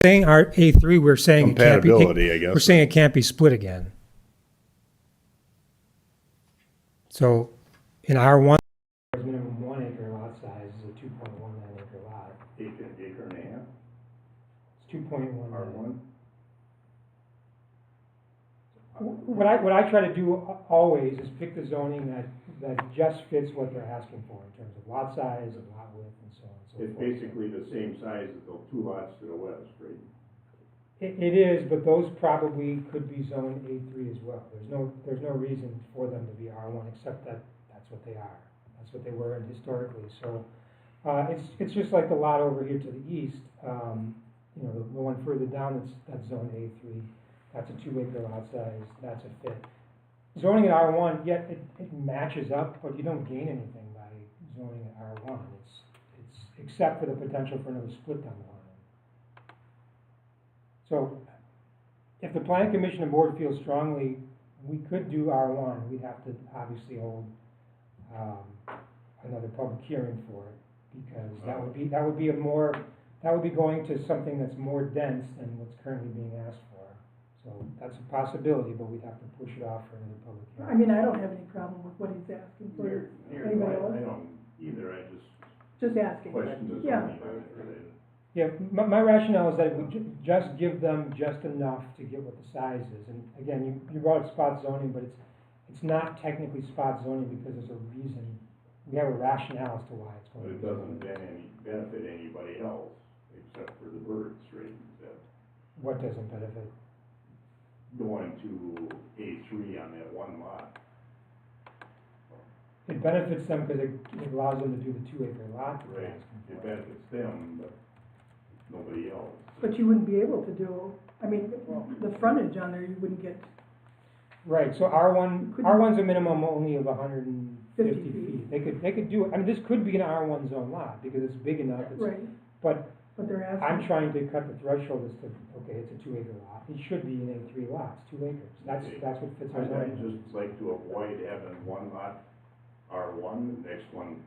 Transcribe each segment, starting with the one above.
saying our A3, we're saying it can't be, Compatibility, I guess. we're saying it can't be split again. So in R1, minimum 1 acre lot size is a 2.19 acre lot. Acre and a half, It's 2.1. R1. What I try to do always is pick the zoning that just fits what they're asking for in terms of lot size and lot width and so on and so It's forth. basically the same size as the two lots to the west, right? It is, but those probably could be zone A3 as well. There's no reason for them to be R1 except that that's what they are. That's what they were historically. So it's just like the lot over here to the east. You know, the one further down that's zone A3. That's a 2 acre lot size. That's a fit. Zoning at R1, yeah, it matches up, but you don't gain anything by zoning at R1. It's except for the potential for another split down the line. So, if the planning commission and board feels strongly, we could do R1. We'd have to obviously hold another public hearing for it because that would be going to something that's more dense than what's currently being asked for. So that's a possibility, but we'd have to push it off for another public hearing. I mean, I don't have any problem with what he's asking for. Anybody else? I don't either, I Just asking. question the Yeah. zoning on it related. Yeah, my rationale is that we just give them just enough to get what the size is. And again, you brought up spot zoning, but it's not technically spot zoning because there's a reason. We have a rationale as to why it's But going it to be. doesn't benefit anybody else except for the birds, right? What doesn't benefit? Going to A3 on that one lot. It benefits them because it allows them to do the 2 acre lot. that they're Right, asking it for. benefits them, but nobody else. But you wouldn't be able to do, I mean, the frontage on there, you wouldn't get, Right, so R1's a minimum only of 150 50 feet. They could do, I mean, this could be an R1 zone lot because it's big enough. right, But but they're asking. I'm trying to cut the threshold as to, okay, it's a 2 acre lot. It should be in A3 lots, 2 acres. That's what fits our I'd zoning. just like to avoid having one lot R1, the next one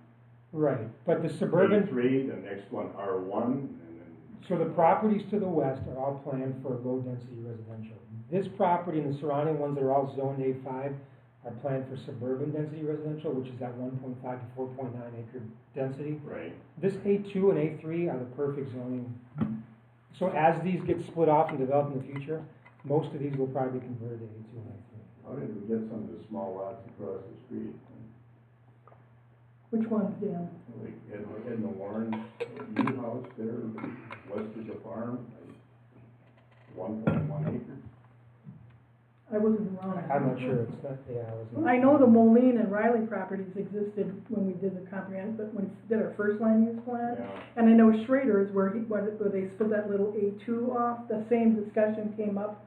Right, but the suburban, A3, the next one R1, and then. so the properties to the west are all planned for low density residential. This property and the surrounding ones that are all zoned A5 are planned for suburban density residential, which is that 1.5 to 4.9 acre density. Right. This A2 and A3 are the perfect zoning. So as these get split off and developed in the future, most of these will probably be converted to A2 and A3. How did we get some of the small lots across the street? Which ones, Dan? Like Edna Warren's new house there, west of the farm, 1.1 acres. I wasn't around. I'm not sure, it's not, yeah, I wasn't. I know the Moline and Riley properties existed when we did the comprehensive, when we did our first land use plan. Yeah. And I know Schrader's where they split that little A2 off, the same discussion came up,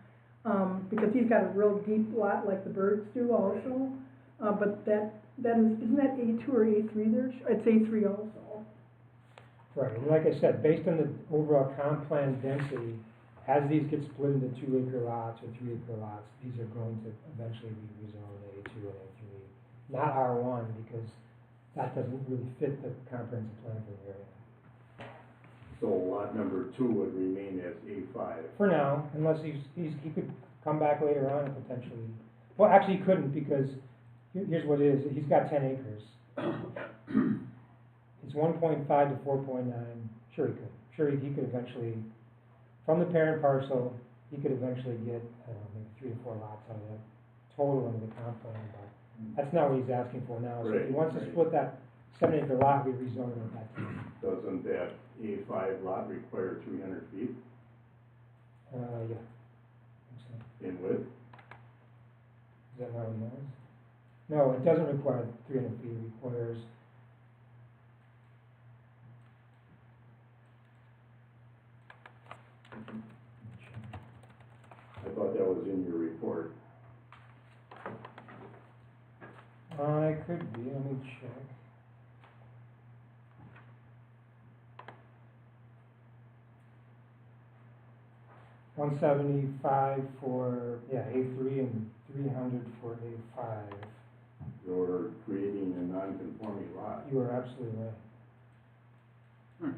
because he's got a real deep lot like the birds do also. But isn't that A2 or A3 there? It's A3 also. Right, and like I said, based on the overall comp plan density, as these get split into 2 acre lots or 3 acre lots, these are going to eventually be rezoned A2 and A3. Not R1, because that doesn't really fit the comprehensive plan for the area. So lot number 2 would remain as A5. For now, unless he could come back later on and potentially, well, actually he couldn't because here's what it is, he's got 10 acres. It's 1.5 to 4.9, sure he could. Sure he could eventually, from the parent parcel, he could eventually get, I don't know, maybe 3 or 4 lots out of that total under the comp plan, but that's not what he's asking for now. So if he wants to split that 7 acre lot, we rezone it at that time. Doesn't that A5 lot require 300 feet Yeah. I think so. in width? Is that how it knows? No, it doesn't require 300 feet, it requires, I thought that was in your report. it could be, let me check. $175 for, A3 and 300 for A5. You're creating a non-conforming lot. You are absolutely right. 3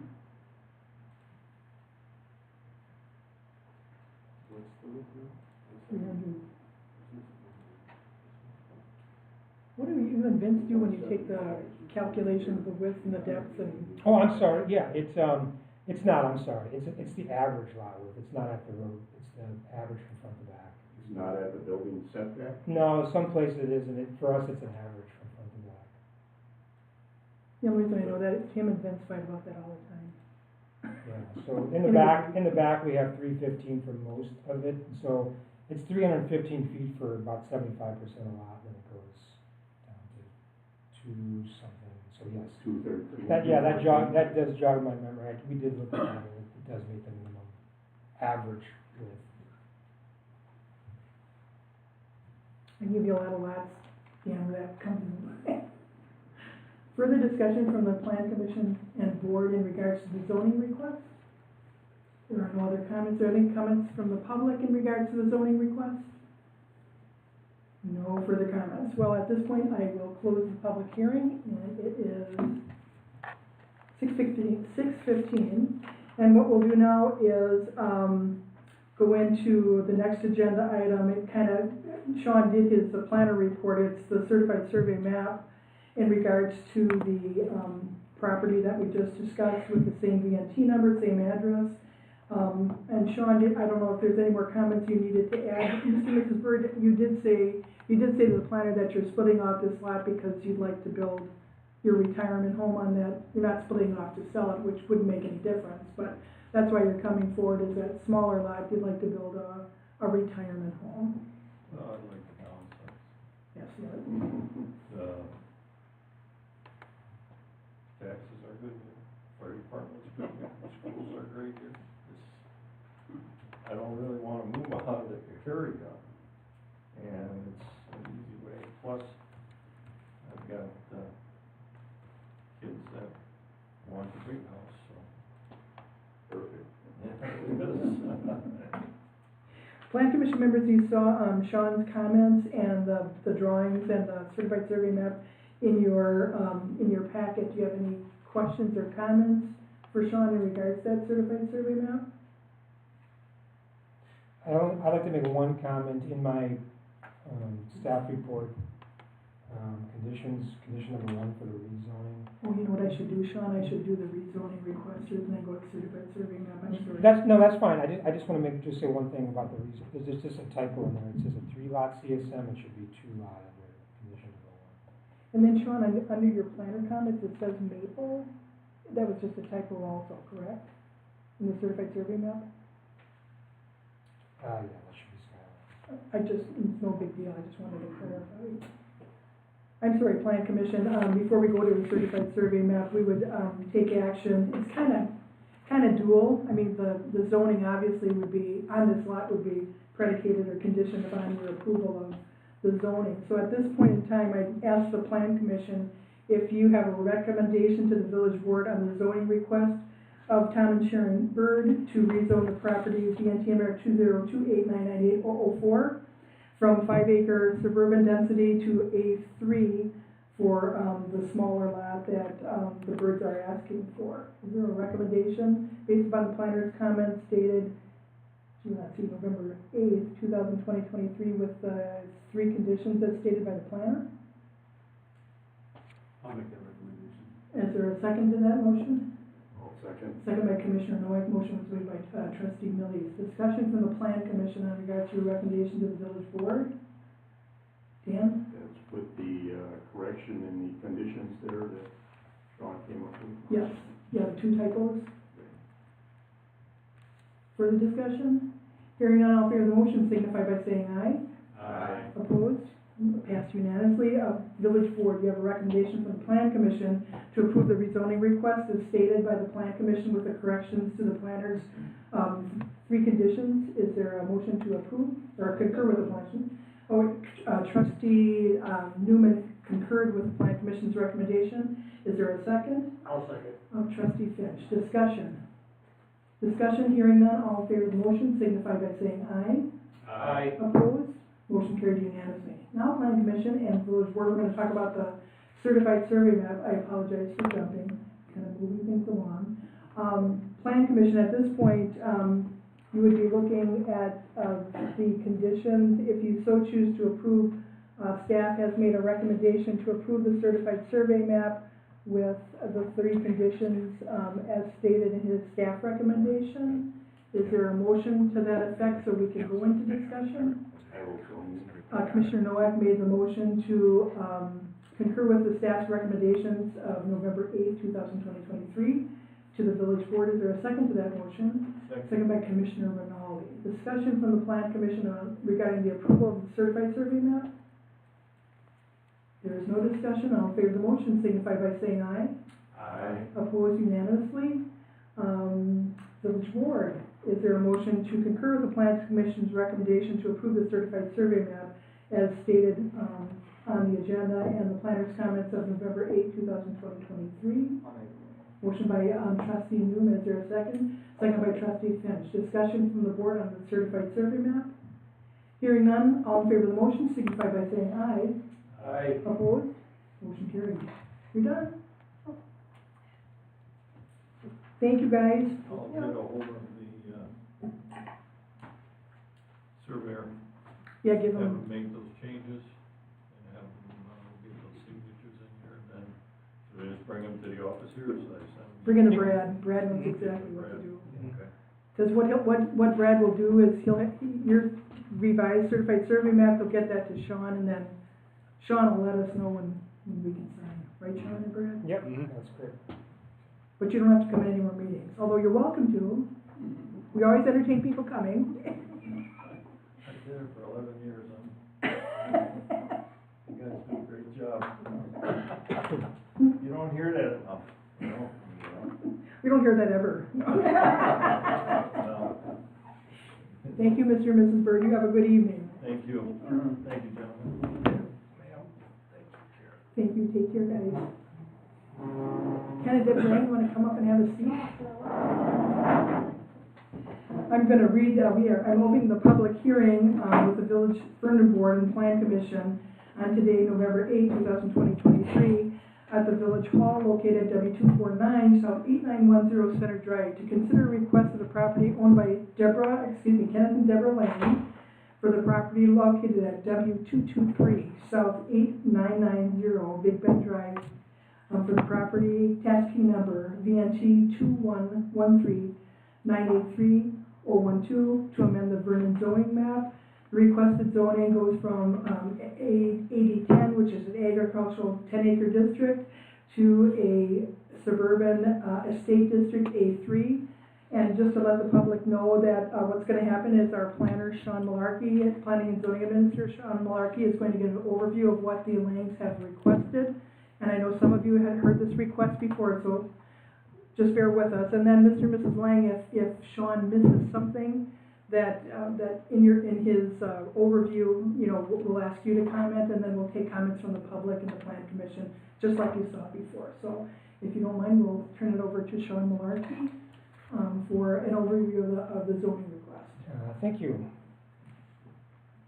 What do you and Vince do when you take the calculation of the width and the depth and? Oh, I'm sorry, yeah, it's not, I'm sorry, it's the average lot width, it's not at the road, it's the average from front to back. It's not at the building setback? No, some places it is, and for us, it's an average from front to back. The only reason I know that is Tim and Vince fight about that all the time. Yeah, so in the back, we have 315 for most of it, so it's 315 feet for about 75% of the lot, then it goes down to 2 something, so yes. 213. That does jog my memory, we did look at that, and it does meet the minimum average width. I give you a lot of lots, where that comes in play. Further discussion from the Plan Commission and Board in regards to the zoning request? There are no other comments. Are there any comments from the public in regards to the zoning request? No further comments. Well, at this point, I will close the public hearing, and it is 6:15. And what we'll do now is go into the next agenda item. Sean did his planner report. It's the certified survey map in regards to the property that we just discussed with the same VNT number, same address. And Sean, I don't know if there's any more comments you needed to add. Mr. and Mrs. Bird, you did say to the planner that you're splitting off this lot because you'd like to build your retirement home on that. You're not splitting it off to sell it, which wouldn't make any difference, but that's why you're coming forward, is that smaller lot, you'd like to build a retirement home. I'd like to downsize. Yes, yeah. The taxes are good here, fire department's good here, the schools are great here. I don't really wanna move out of the area, and it's an easy way. Plus, I've got, kids that want a big house, so. Perfect. Yeah, it is. Plan Commission members, you saw Sean's comments and the drawings and the certified survey map in your packet. Do you have any questions or comments for Sean in regards to that certified survey map? I'd like to make one comment in my staff report, condition number 1 for the rezoning. Oh, you know what I should do, Sean? I should do the rezoning request and then go to certified survey map. I'm sorry. That's fine, I just wanna say one thing about the rezon, there's just a typo in there, it says a 3-lot CSM, it should be 2-lot under condition number 1. And then Sean, under your planner comments, it says Maple. That was just a typo also, correct? In the certified survey map? Yeah, that should be Skylar. It's no big deal, I just wanted to clarify. I'm sorry, Plan Commission, before we go to the certified survey map, we would, take action. It's kinda dual. I mean, the zoning obviously would be, on this lot would be predicated or conditioned upon your approval of the zoning. So at this point in time, I'd ask the Plan Commission if you have a recommendation to the village board on the zoning request of Tom and Sharon Bird to rezone the property VNT number 20289980004 from 5-acre suburban density to A3 for the smaller lot that the Birds are asking for. Is there a recommendation based upon the planner's comments dated, November 8th, 2023 with 3 conditions as stated by the planner? I'll make that recommendation. Is there a second to that motion? Second. Second by Commissioner Noack. Motion was made by Trustee Millies. Discussion from the Plan Commission on regards to your recommendation to the village board. Dan? That's with the correction in the conditions there that Sean came up with. Yes. Yeah, the 2 typos. Further discussion? Hearing none, all in favor of the motion signify by saying aye. Aye. Opposed? Passed unanimously. Village board, you have a recommendation from the Plan Commission to approve the rezoning request as stated by the Plan Commission with the corrections to the planner's 3 conditions. Is there a motion to approve or concur with the motion? Trustee Newman concurred with the Plan Commission's recommendation. Is there a second? I'll second. Trustee Finch. Discussion. Hearing none, all in favor of the motion signify by saying aye. Aye. Opposed? Motion carried unanimously. Now, Plan Commission and Village Board, we're gonna talk about the certified survey map. I apologize for jumping, kind of moving things along. Plan Commission, at this point, you would be looking at the conditions. If you so choose to approve Staff has made a recommendation to approve the certified survey map with the 3 conditions, as stated in his staff recommendation. Is there a motion to that effect so we can go into discussion? Commissioner Nowak made the motion to, concur with the staff's recommendations of November 8th, 2023 to the village board. Is there a second to that motion? Second by Commissioner Rinaldi. Discussion from the Plan Commission regarding the approval of the certified survey map? There is no discussion. All in favor of the motion signify by saying aye. Aye. Opposed unanimously. Village board, is there a motion to concur with the Plan Commission's recommendation to approve the certified survey map as stated on the agenda and the planner's comments of November 8, 2023? Motion by trustee Newman. Is there a second? Second by trustee Finch. Discussion from the board on the certified survey map? Hearing none, all in favor of the motion signify by saying aye. Aye. Opposed? Motion carried. You're done? Thank you, guys. I'll get a hold of the, surveyor, Yeah, give have them, him make those changes, and have him, get those signatures in here, and then, should I just bring them to the office here, or should I send them? bring in to Brad. Brad knows exactly what to do. Okay. Because what Brad will do is your revised certified survey map, he'll get that to Sean, and then Sean will let us know when we can sign. Right, Sean and Brad? Yep, that's great. But you don't have to come to any more meetings, although you're welcome to. We always entertain people coming. I did it for 11 years, you guys do a great job. You don't hear that enough, you know? We don't hear that ever. No. Thank you, Mr. and Mrs. Bird. You have a good evening. Thank you. Thank you, gentlemen. Thank you. Take care, guys. Ken and Deborah, you want to come up and have a seat? I'm going to read, I'm opening the public hearing with the Village Vernon Board and Plan Commission on today, November 8, 2023, at the Village Hall located at W249 South 8910 Center Drive to consider a request of the property owned by Kenneth and Deborah Lang for the property located at W223 South 8990 Big Bend Drive for the property tax key number VNT 2113983-012 to amend the Vernon zoning map. The requested zoning goes from AD10, which is an agricultural 10-acre district, to a suburban estate district A3. And just to let the public know that what's going to happen is our planner, Sean Malarkey, Planning and Zoning Administrator Sean Malarkey, is going to give an overview of what the Langs have requested. And I know some of you had heard this request before, so just bear with us. And then Mr. and Mrs. Lang, if Sean misses something that in his overview, we'll ask you to comment, and then we'll take comments from the public and the Plan Commission, just like you saw before. So if you don't mind, we'll turn it over to Sean Malarkey for an overview of the zoning request. Thank you.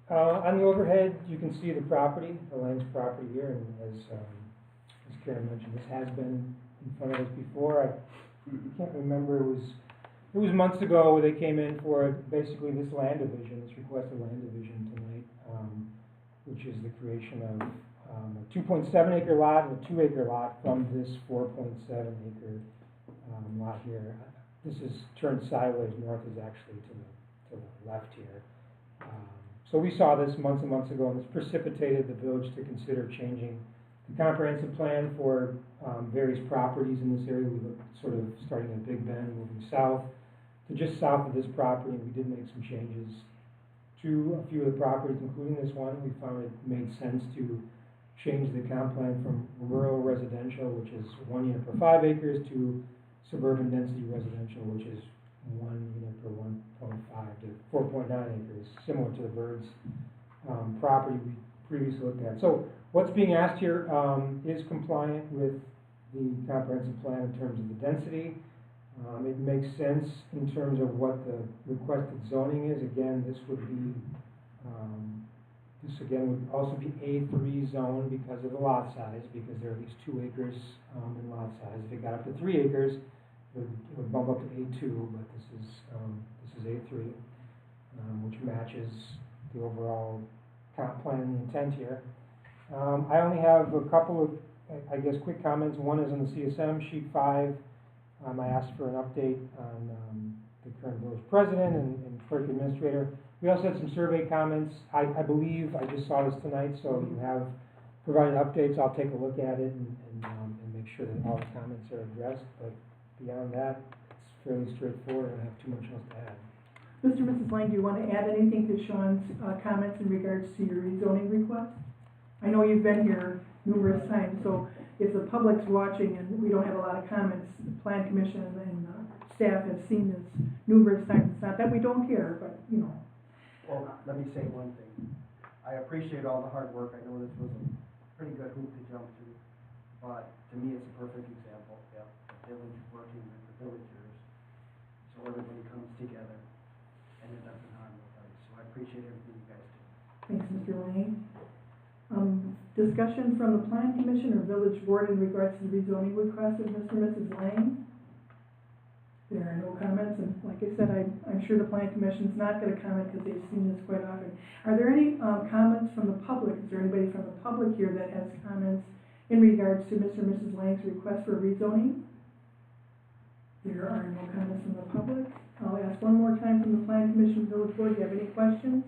On the overhead, you can see the property, the Lang's property here, and as Karen mentioned, this has been in front of us before. I can't remember, it was months ago where they came in for basically this land division, this requested land division tonight, which is the creation of a 2.7 acre lot and a 2 acre lot from this 4.7 acre lot here. This is turned sideways, north is actually to the left here. So we saw this months and months ago, and this precipitated the village to consider changing the comprehensive plan for various properties in this area. We looked sort of starting at Big Bend, moving south to just south of this property, and we did make some changes to a few of the properties, including this one. We found it made sense to change the comp plan from rural residential, which is 1 unit per 5 acres, to suburban density residential, which is 1 unit per 1.5 to 4.9 acres, similar to the Bird's property we previously looked at. So what's being asked here is compliant with the comprehensive plan in terms of the density. It makes sense in terms of what the requested zoning is. Again, this would be, this again would also be A3 zone because of the lot size, because there are at least 2 acres in lot size. If it got up to 3 acres, it would bump up to A2, but this is A3, which matches the overall comp plan and the intent here. I only have a couple of, I guess, quick comments. One is on the CSM, sheet 5. I asked for an update on the current village president and clerk administrator. We also had some survey comments. I believe, I just saw this tonight, so you have provided updates. I'll take a look at it and make sure that all the comments are addressed. But beyond that, it's fairly straightforward. I don't have too much else to add. Mr. and Mrs. Lang, do you want to add anything to Sean's comments in regards to your rezoning request? I know you've been here numerous times, so if the public's watching and we don't have a lot of comments, the Plan Commission and staff have seen this numerous times. It's not that we don't care, but, you know. Well, let me say one thing. I appreciate all the hard work. I know this was a pretty good hoop to jump through, but to me, it's a perfect example of the village working with the villagers, so everybody comes together and it doesn't harm nobody. So I appreciate everything you guys do. Thanks, Mr. Lane. Discussion from the Plan Commission or Village Board in regards to the rezoning request of Mr. and Mrs. Lang? There are no comments, and like I said, I'm sure the Plan Commission's not going to comment because they've seen this quite often. Are there any comments from the public? Is there anybody from the public here that has comments in regards to Mr. and Mrs. Lang's request for rezoning? There are no comments from the public. I'll ask one more time from the Plan Commission, Village Board. Do you have any questions?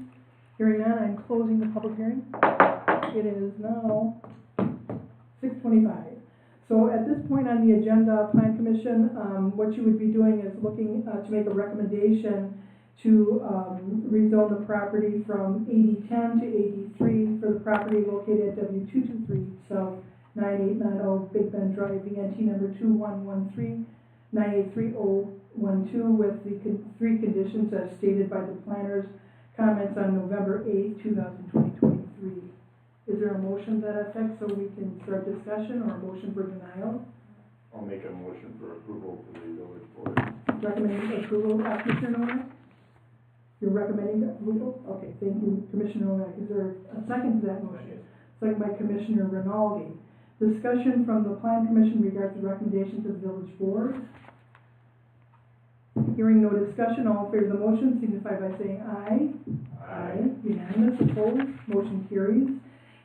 Hearing none, I'm closing the public hearing. It is now 6:25. So at this point on the agenda, Plan Commission, what you would be doing is looking to make a recommendation to rezone the property from 8010 to 83 for the property located at W223 South 9890 Big Bend Drive, VNT number 2113-983012 with the three conditions as stated by the planners. Comments on November 8th, 2023. Is there a motion to that effect so we can start discussion, or a motion for denial? I'll make a motion for approval to the village board. Recommending approval, Commissioner Novak? You're recommending approval? Okay, thank you, Commissioner Novak. Is there a second to that motion? Second by Commissioner Rinaldi. Discussion from the Plan Commission regards the recommendations of the village board. Hearing no discussion, all in favor of the motion signify by saying aye. Aye. Unanimous, opposed, motion carries.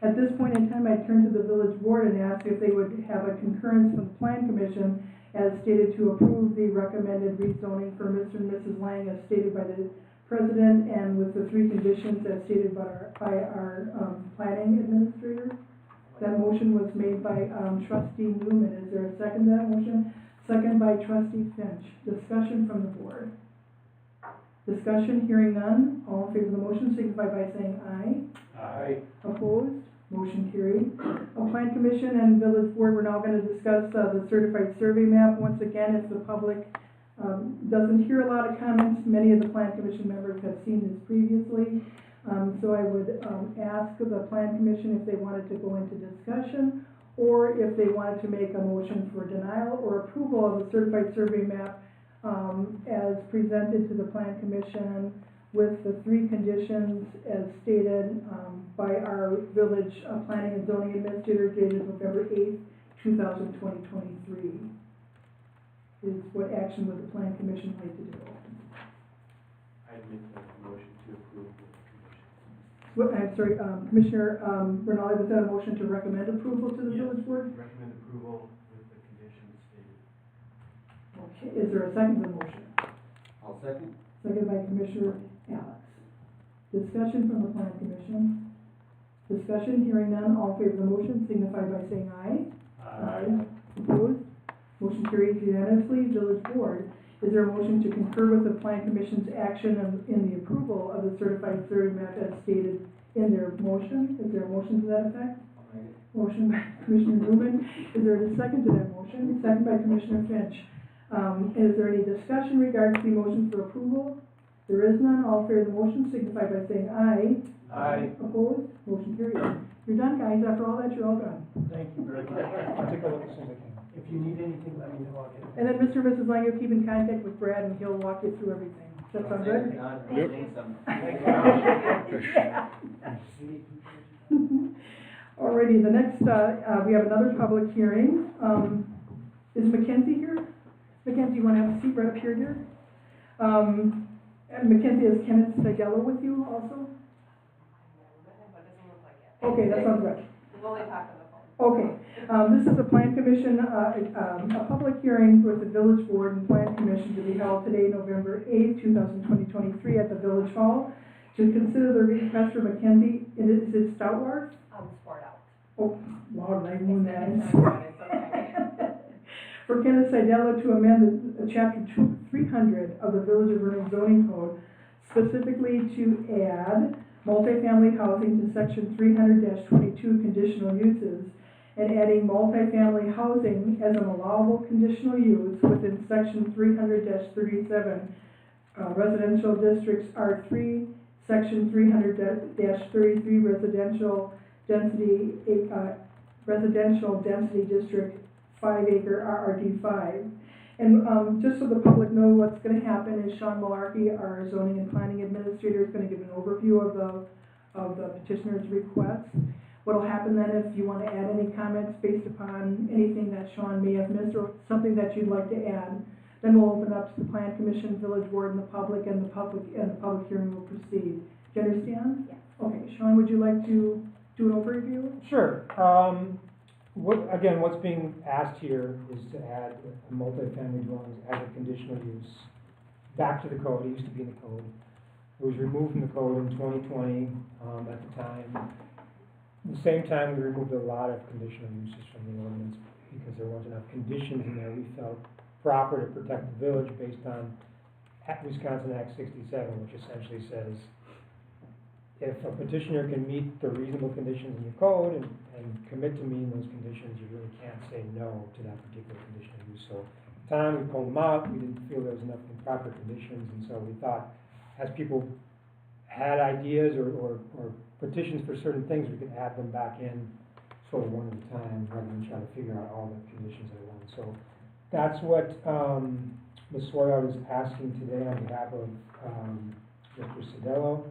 At this point in time, I turn to the village board and ask if they would have a concurrence from the Plan Commission as stated to approve the recommended rezoning for Mr. and Mrs. Lang as stated by the President and with the three conditions as stated by our planning administrator. That motion was made by Trustee Newman. Is there a second to that motion? Second by Trustee Finch. Discussion from the board. Discussion, hearing none. All in favor of the motion signify by saying aye. Aye. Opposed? Motion carried. Plan Commission and Village Board, we're now going to discuss the certified survey map. Once again, if the public doesn't hear a lot of comments, many of the Plan Commission members have seen this previously. So I would ask the Plan Commission if they wanted to go into discussion or if they wanted to make a motion for denial or approval of the certified survey map as presented to the Plan Commission with the three conditions as stated by our village planning and zoning administrator dated November 8th, 2023. Is what action would the Plan Commission like to do? I'd make the motion to approve with the conditions. What, I'm sorry, Commissioner Rinaldi, was that a motion to recommend approval to the village board? Recommend approval with the conditions stated. Okay, is there a second to the motion? I'll second. Second by Commissioner Alex. Discussion from the Plan Commission. Discussion, hearing none, all in favor of the motion signify by saying aye. Aye. Opposed? Motion carries unanimously. Village Board, is there a motion to concur with the Plan Commission's action in the approval of the certified survey map as stated in their motion? Is there a motion to that effect? Motion by Commissioner Newman. Is there a second to that motion? Second by Commissioner Finch. Is there any discussion regarding the motion for approval? There is none. All in favor of the motion signify by saying aye. Aye. Opposed? Motion carries. You're done, guys. After all that, you're all done. Thank you very much. I'll take a look as soon as I can. If you need anything, let me know. I'll get it. And then Mr. and Mrs. Lang, you'll keep in contact with Brad and he'll walk you through everything. Does that sound good? Alrighty, the next, we have another public hearing. Is Mackenzie here? Mackenzie, you want to have a seat right up here, dear? And Mackenzie, is Kenneth Sagello with you also? Okay, that sounds good. We'll only talk on the phone. Okay, this is a plan commission, a public hearing with the village board and plan commission to be held today, November 8th, 2023, at the village hall to consider the request for Mackenzie, is it Stoutwart? Sport out. Oh, wow, did I ruin that? It's okay. For Kenneth Sidella to amend chapter 300 of the Village of Vernon zoning code, specifically to add multifamily housing to section 300-22 conditional uses, and adding multifamily housing as an allowable conditional use within section 300-37 residential districts R3, section 300-33 residential density district 5-acre RRD5. And just so the public know what's going to happen is Sean Malarkey, our zoning and planning administrator, is going to give an overview of the petitioner's request. What will happen then, if you want to add any comments based upon anything that Sean may have missed or something that you'd like to add, then we'll open up to the Plan Commission, Village Board, and the public hearing will proceed. Do you understand? Yes. Okay, Sean, would you like to do an overview? Sure. What's being asked here is to add multifamily dwellings as a conditional use back to the code. It used to be in the code. It was removed from the code in 2020 at the time. At the same time, we removed a lot of conditional uses from the ordinance because there weren't enough conditions in there. We felt proper to protect the village based on Wisconsin Act 67, which essentially says if a petitioner can meet the reasonable conditions in your code and commit to meeting those conditions, you really can't say no to that particular conditional use. So at the time we pulled them out, we didn't feel there was enough improper conditions, and so we thought as people had ideas or petitions for certain things, we could add them back in sort of one at a time rather than try to figure out all the conditions at once. So that's what Ms. Swartout is asking today on behalf of Mr. Sidello.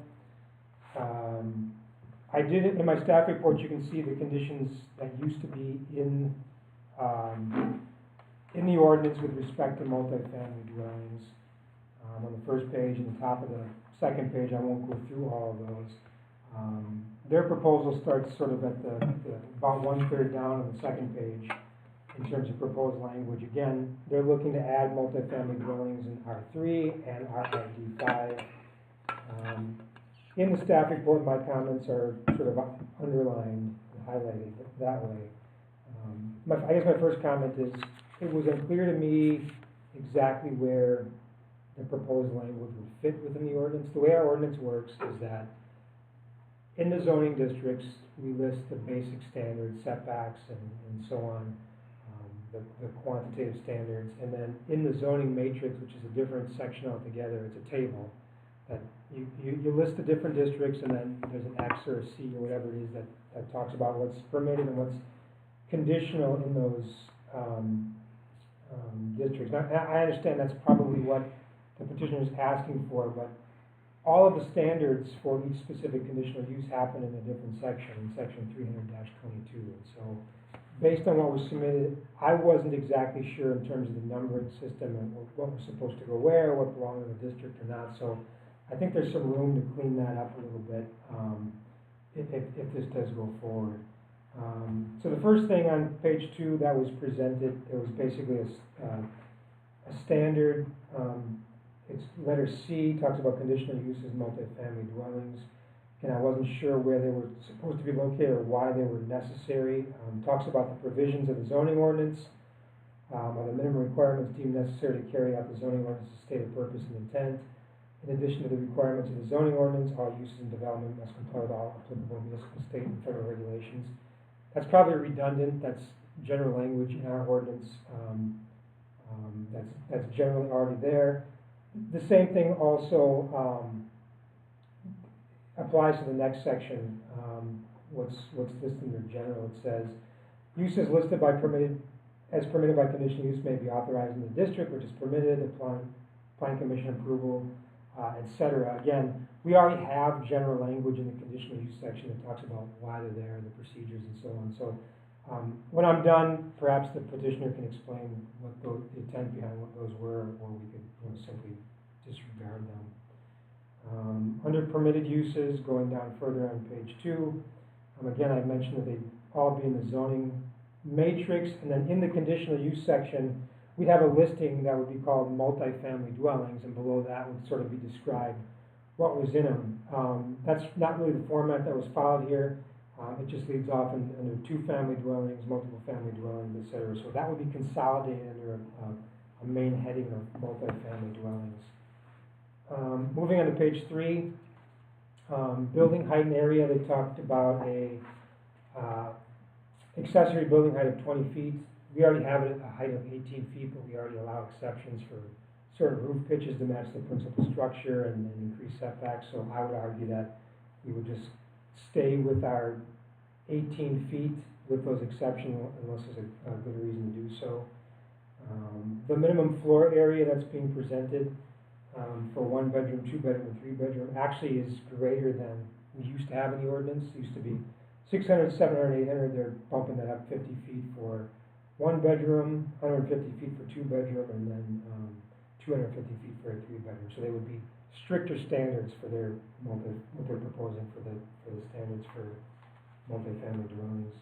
I did it in my staff report. You can see the conditions that used to be in the ordinance with respect to multifamily dwellings. On the first page and the top of the second page, I won't go through all of those. Their proposal starts sort of at about 1/3 down on the second page in terms of proposed language. Again, they're looking to add multifamily dwellings in R3 and RRD5. In the staff report, my comments are sort of underlined and highlighted that way. I guess my first comment is it was unclear to me exactly where the proposed language would fit within the ordinance. The way our ordinance works is that in the zoning districts, we list the basic standards, setbacks, and so on, the quantitative standards, and then in the zoning matrix, which is a different section altogether, it's a table that you list the different districts, and then there's an X or a C or whatever it is that talks about what's permitted and what's conditional in those districts. Now, I understand that's probably what the petitioner is asking for, but all of the standards for each specific conditional use happen in a different section, in section 300-22. And so, based on what was submitted, I wasn't exactly sure in terms of the numbering system and what was supposed to go where, what belonged in the district or not. So, I think there's some room to clean that up a little bit if this does go forward. So the first thing on page 2 that was presented, there was basically a standard. It's letter C, talks about conditional uses, multifamily dwellings. And I wasn't sure where they were supposed to be located or why they were necessary. Talks about the provisions of the zoning ordinance, are the minimum requirements deemed necessary to carry out the zoning ordinance's stated purpose and intent. In addition to the requirements of the zoning ordinance, all uses and development must comply with all applicable municipal, state, and federal regulations. That's probably redundant. That's general language in our ordinance. That's generally already there. The same thing also applies to the next section. What's listed under general? It says uses listed by permitted by conditional use may be authorized in the district, which is permitted upon plan commission approval, etc. Again, we already have general language in the conditional use section that talks about why they're there, the procedures, and so on. So when I'm done, perhaps the petitioner can explain what the intent behind what those were, or we could simply disregard them. Under permitted uses, going down further on page 2, Again, I mentioned that they'd all be in the zoning matrix, and then in the conditional use section, we'd have a listing that would be called multifamily dwellings, and below that would sort of be described what was in them. That's not really the format that was followed here. It just leads off under two-family dwellings, multiple family dwellings, et cetera. So that would be consolidated under a main heading of multifamily dwellings. Moving on to page 3, building height and area, they talked about a accessory building height of 20 feet. We already have it at a height of 18 feet, but we already allow exceptions for certain roof pitches to match the principal structure and increase setbacks. So I would argue that we would just stay with our 18 feet with those exceptions unless there's a good reason to do so. The minimum floor area that's being presented for 1 bedroom, 2 bedroom, and 3 bedroom actually is greater than we used to have in the ordinance. It used to be 600, 700, 800. They're bumping that up 50 feet for 1 bedroom, 150 feet for 2 bedroom, and then 250 feet for a 3 bedroom. So they would be stricter standards for their what they're proposing for the standards for multifamily dwellings.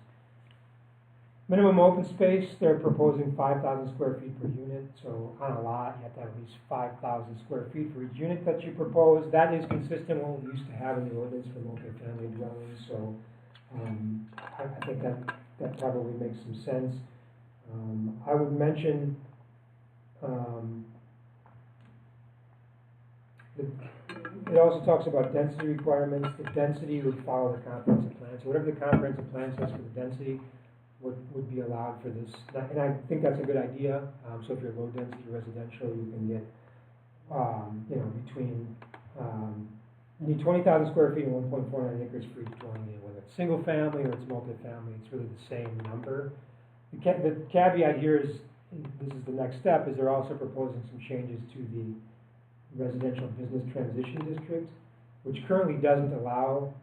Minimum open space, they're proposing 5,000 square feet per unit. So on a lot, you have to have at least 5,000 square feet for each unit that you propose. That is consistent with what we used to have in the ordinance for multifamily dwellings. So I think that probably makes some sense. I would mention it also talks about density requirements. The density would follow the comprehensive plan. So whatever the comprehensive plan says for the density would be allowed for this. And I think that's a good idea. So if you're low density residential, you can get, between, you need 20,000 square feet and 1.49 acres for each dwelling unit, whether it's single family or it's multifamily, it's really the same number. The caveat here is, this is the next step, is they're also proposing some changes to the residential business transition district, which currently doesn't allow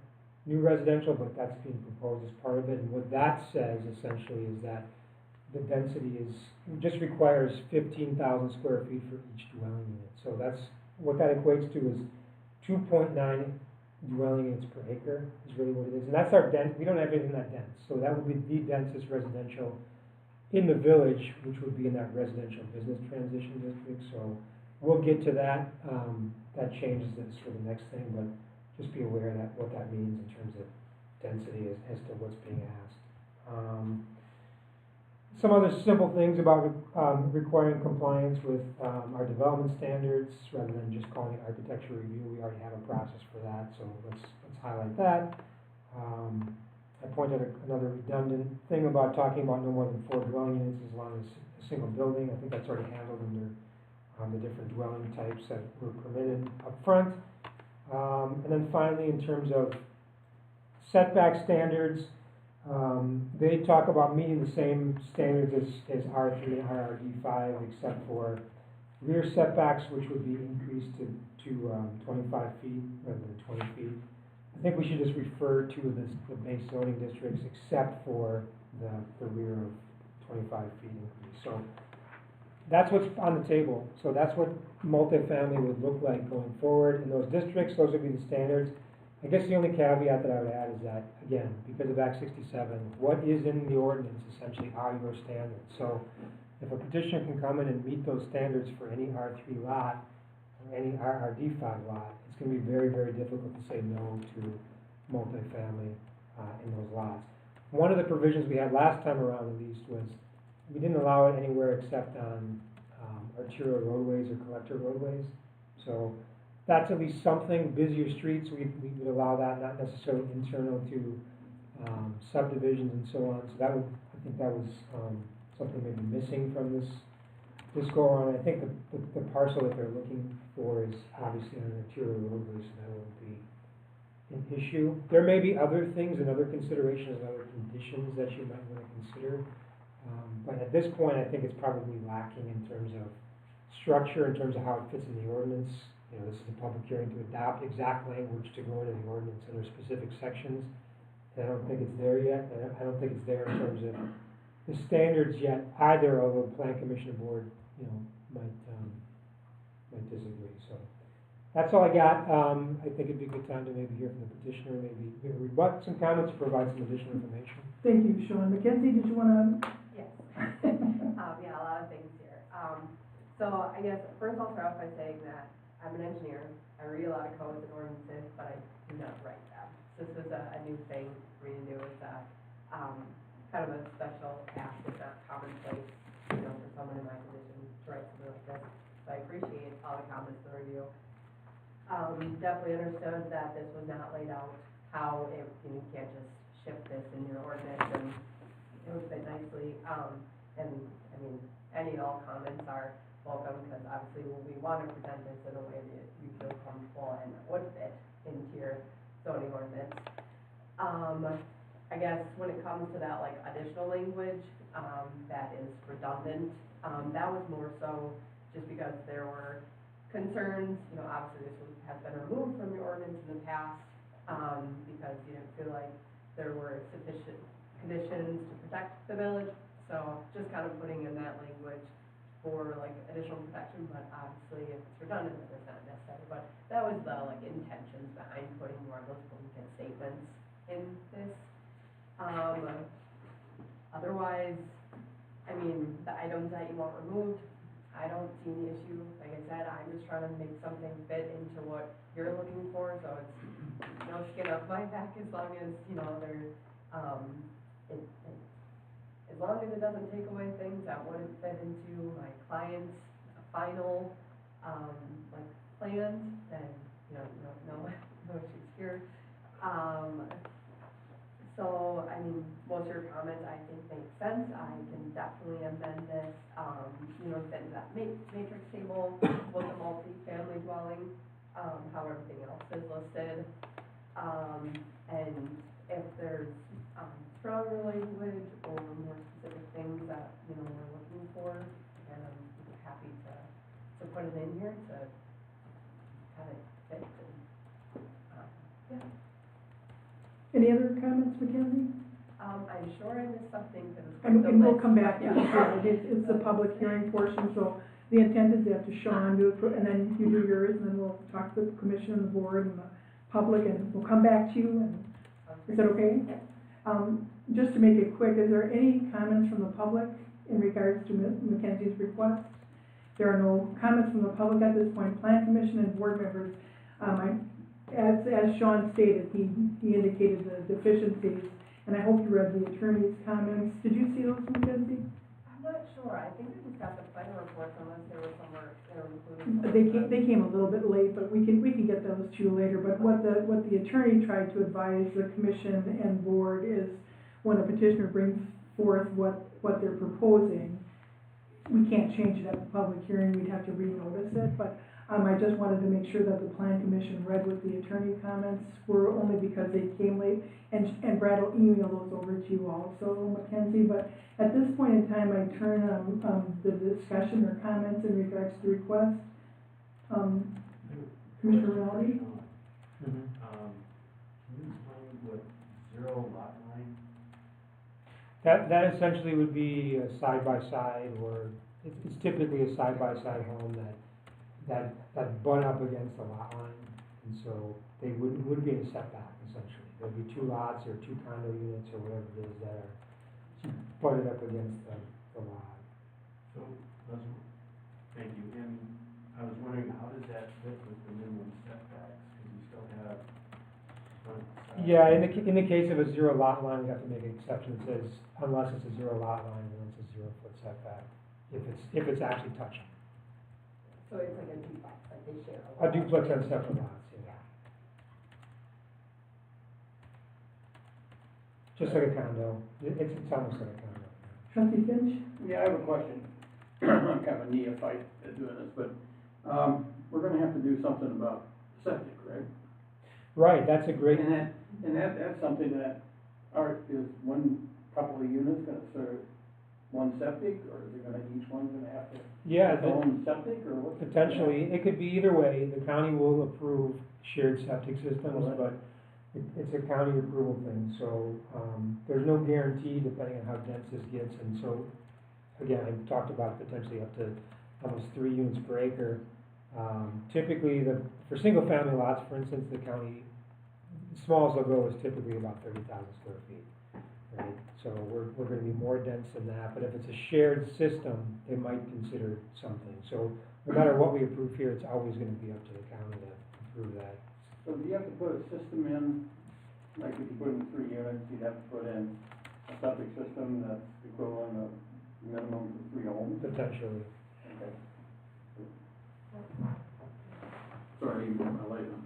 new residential, but that's being proposed as part of it. And what that says essentially is that the density just requires 15,000 square feet for each dwelling unit. So that's what that equates to is 2.9 dwelling units per acre is really what it is. And that's our we don't have anything that dense. So that would be the densest residential in the village, which would be in that residential business transition district. So we'll get to that. That changes this for the next thing, but just be aware that what that means in terms of density as to what's being asked. Some other simple things about requiring compliance with our development standards rather than just calling it architecture review. We already have a process for that, so let's highlight that. I pointed out another redundant thing about talking about no more than 4 dwelling units as long as a single building. I think that's already handled under the different dwelling types that were permitted up front. And then finally, in terms of setback standards, they talk about meeting the same standards as R3 and RRD5, except for rear setbacks, which would be increased to 25 feet rather than 20 feet. I think we should just refer to the base zoning districts except for the rear of 25 feet increase. So that's what's on the table. So that's what multifamily would look like going forward in those districts. Those would be the standards. I guess the only caveat that I would add is that, again, because of Act 67, what is in the ordinance essentially are your standards. So if a petitioner can come in and meet those standards for any R3 lot or any RRD5 lot, it's going to be very, very difficult to say no to multifamily in those lots. One of the provisions we had last time around, at least, was we didn't allow it anywhere except on arterial roadways or collector roadways. So that's at least something. Busier streets, we would allow that, not necessarily internal to subdivisions and so on. So that would, I think that was something maybe missing from this go around. I think the parcel that they're looking for is obviously on an arterial roadway, so that would be an issue. There may be other things and other considerations and other conditions that you might want to consider. But at this point, I think it's probably lacking in terms of structure, in terms of how it fits in the ordinance. You know, this is a public hearing to adopt exact language to go into the ordinance under specific sections. And I don't think it's there yet. I don't think it's there in terms of the standards yet either, although the Plan Commission Board, might disagree. So That's all I got. I think it'd be a good time to maybe hear from the petitioner, maybe rebut some comments, or provide some additional information. Thank you, Sean. Mackenzie, did you wanna? Yes. Yeah, a lot of things here. So I guess first I'll start off by saying that I'm an engineer. I read a lot of codes and ordinances, but I do not write them. So this is a new thing for me to do. It's kind of a special act. It's not commonplace, for someone in my position to write something like this. So I appreciate all the comments and the review. Definitely understood that this was not laid out how you can't just shift this in your ordinance and it would fit nicely. And I mean, any and all comments are welcome because obviously we want to present this in a way that you feel comfortable and would fit into your zoning ordinance. I guess when it comes to that like additional language that is redundant, that was more so just because there were concerns. Obviously this has been removed from your ordinance in the past because you didn't feel like there were sufficient conditions to protect the village. So just kind of putting in that language for like additional protection, but obviously if it's redundant, then it's not necessary. But that was the like intentions behind putting more of those blanket statements in this. Otherwise, I mean, the items that you want removed, I don't see any issue. Like I said, I'm just trying to make something fit into what you're looking for, so it's no skin off my back as long as, they're, as long as it doesn't take away things that wouldn't fit into my client's final, like, plans, then, no issues here. So, I mean, most of your comments I think make sense. I can definitely amend this, fit into that matrix table with the multi-family dwelling, how everything else is listed. And if there's stronger language or more specific things that, we're looking for, again, I'm happy to put it in here to have it fit and, yeah. Any other comments, Mackenzie? I'm sure I missed something because And we'll come back to it. It's the public hearing portion, so the intent is that to Sean do it, and then you do yours, and then we'll talk to the commission and the board and the public, and we'll come back to you. And is that okay? Just to make it quick, is there any comments from the public in regards to Mackenzie's request? There are no comments from the public at this point. Plan commission and board members, as Sean stated, he indicated the deficiencies, and I hope you read the attorney's comments. Did you see those, Mackenzie? I'm not sure. I think I just got the final reports unless there was somewhere they were included. They came a little bit late, but we can get those to you later. But what the attorney tried to advise the commission and board is when a petitioner brings forth what they're proposing, we can't change it at the public hearing. We'd have to renotice it, but I just wanted to make sure that the plan commission read what the attorney comments were, only because they came late, and Brad will email those over to you also, Mackenzie. But at this point in time, I turn the discussion or comments in regards to the request. Commissioner Rowley? Can you explain what zero lot line? That essentially would be a side-by-side, or it's typically a side-by-side home that butt up against the lot line, and so they would be in a setback, essentially. There'd be two lots or two condo units or whatever it is that are butted up against the lot. So, thank you, and I was wondering, how does that fit with the minimum setbacks, because you still have front, side? Yeah, in the case of a zero lot line, we have to make an exception that says, unless it's a zero lot line, then it's a 0-foot setback, if it's actually touching. So it's like a duplex, like they share a A lot. duplex on separate lots, yeah. Just like a condo. It's almost like a condo. Trustee Finch? Yeah, I have a question. I'm kind of a neophyte at doing this, but, we're gonna have to do something about septic, right? Right, that's a great, That's something that, is one couple of units gonna serve one septic, or is it gonna, each one's gonna have to yeah, have their own septic, or what? potentially. It could be either way. The county will approve shared septic systems, Right. but it's a county approval thing, so, there's no guarantee depending on how dense this gets, and so, again, I've talked about potentially up to almost 3 units per acre. Typically, for single-family lots, for instance, the county, the smallest they'll go is typically about 30,000 square feet, right? So we're gonna be more dense than that, but if it's a shared system, they might consider something. So no matter what we approve here, it's always gonna be up to the county to approve that. So do you have to put a system in, like if you put in 3 units, you'd have to put in a septic system that's equivalent of minimum to 3 homes? Potentially. Okay. Sorry, I like them.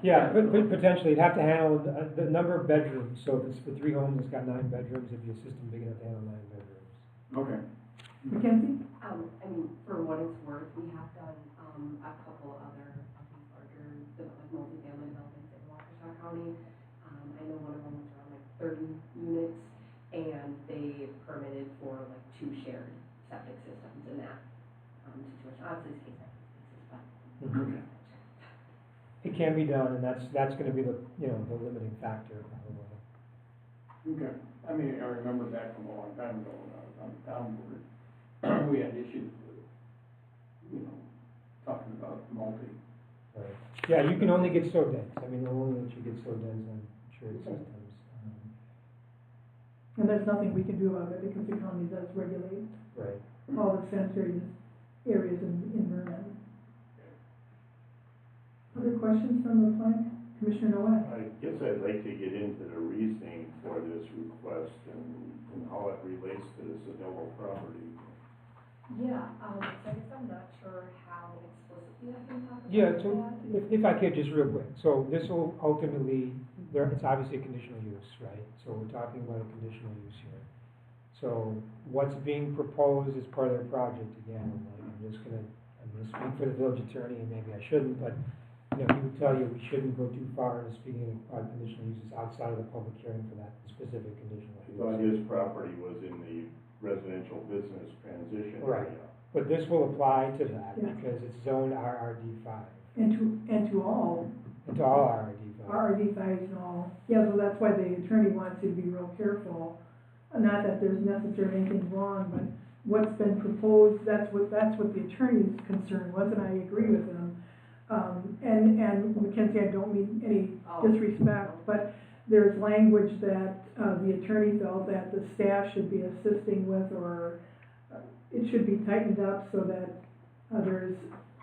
Yeah, but potentially, it'd have to handle the number of bedrooms, so if it's for 3 homes, it's got 9 bedrooms, it'd be a system big enough to handle 9 bedrooms. Okay. Mackenzie? I mean, for what it's worth, we have done, a couple other of these larger, like multifamily developments in Waukesha County. I know one of them was around like 30 units, and they permitted for like 2 shared septic systems in that, situation. Obviously, it's case by case basis, but. Mhm. It can be done, and that's gonna be the limiting factor, probably. Okay. I mean, I remember back from a long time ago when I was on the town board, we had issues with, talking about multi. Right. Yeah, you can only get so dense, I mean, they'll only let you get so dense on shared systems. And there's nothing we can do about it because the county does regulate Right. all the sanitary areas in Vernon. Other questions from the plan? Commissioner Noel? I guess I'd like to get into the reasoning for this request and how it relates to this Adello property. Yeah, so I guess I'm not sure how explicitly I can talk about that. Yeah, so if I could, just real quick, so this will ultimately, it's obviously a conditional use, right? So we're talking about a conditional use here. So what's being proposed as part of their project, again, I'm gonna speak for the village attorney, and maybe I shouldn't, but he would tell you we shouldn't go too far in speaking of conditional uses outside of the public hearing for that specific conditional I use. thought his property was in the residential business transition Right. area. But this will apply to that Yeah. because it's zoned RRD5, And to all, and to all RRD5. RRD5s and all. Yeah, so that's why the attorney wants you to be real careful. Not that there's necessarily anything wrong, but what's been proposed, that's what the attorney's concern was, and I agree with him. And Mackenzie, I don't mean any disrespect, but there's language that, the attorney felt that the staff should be assisting with, or it should be tightened up so that, there's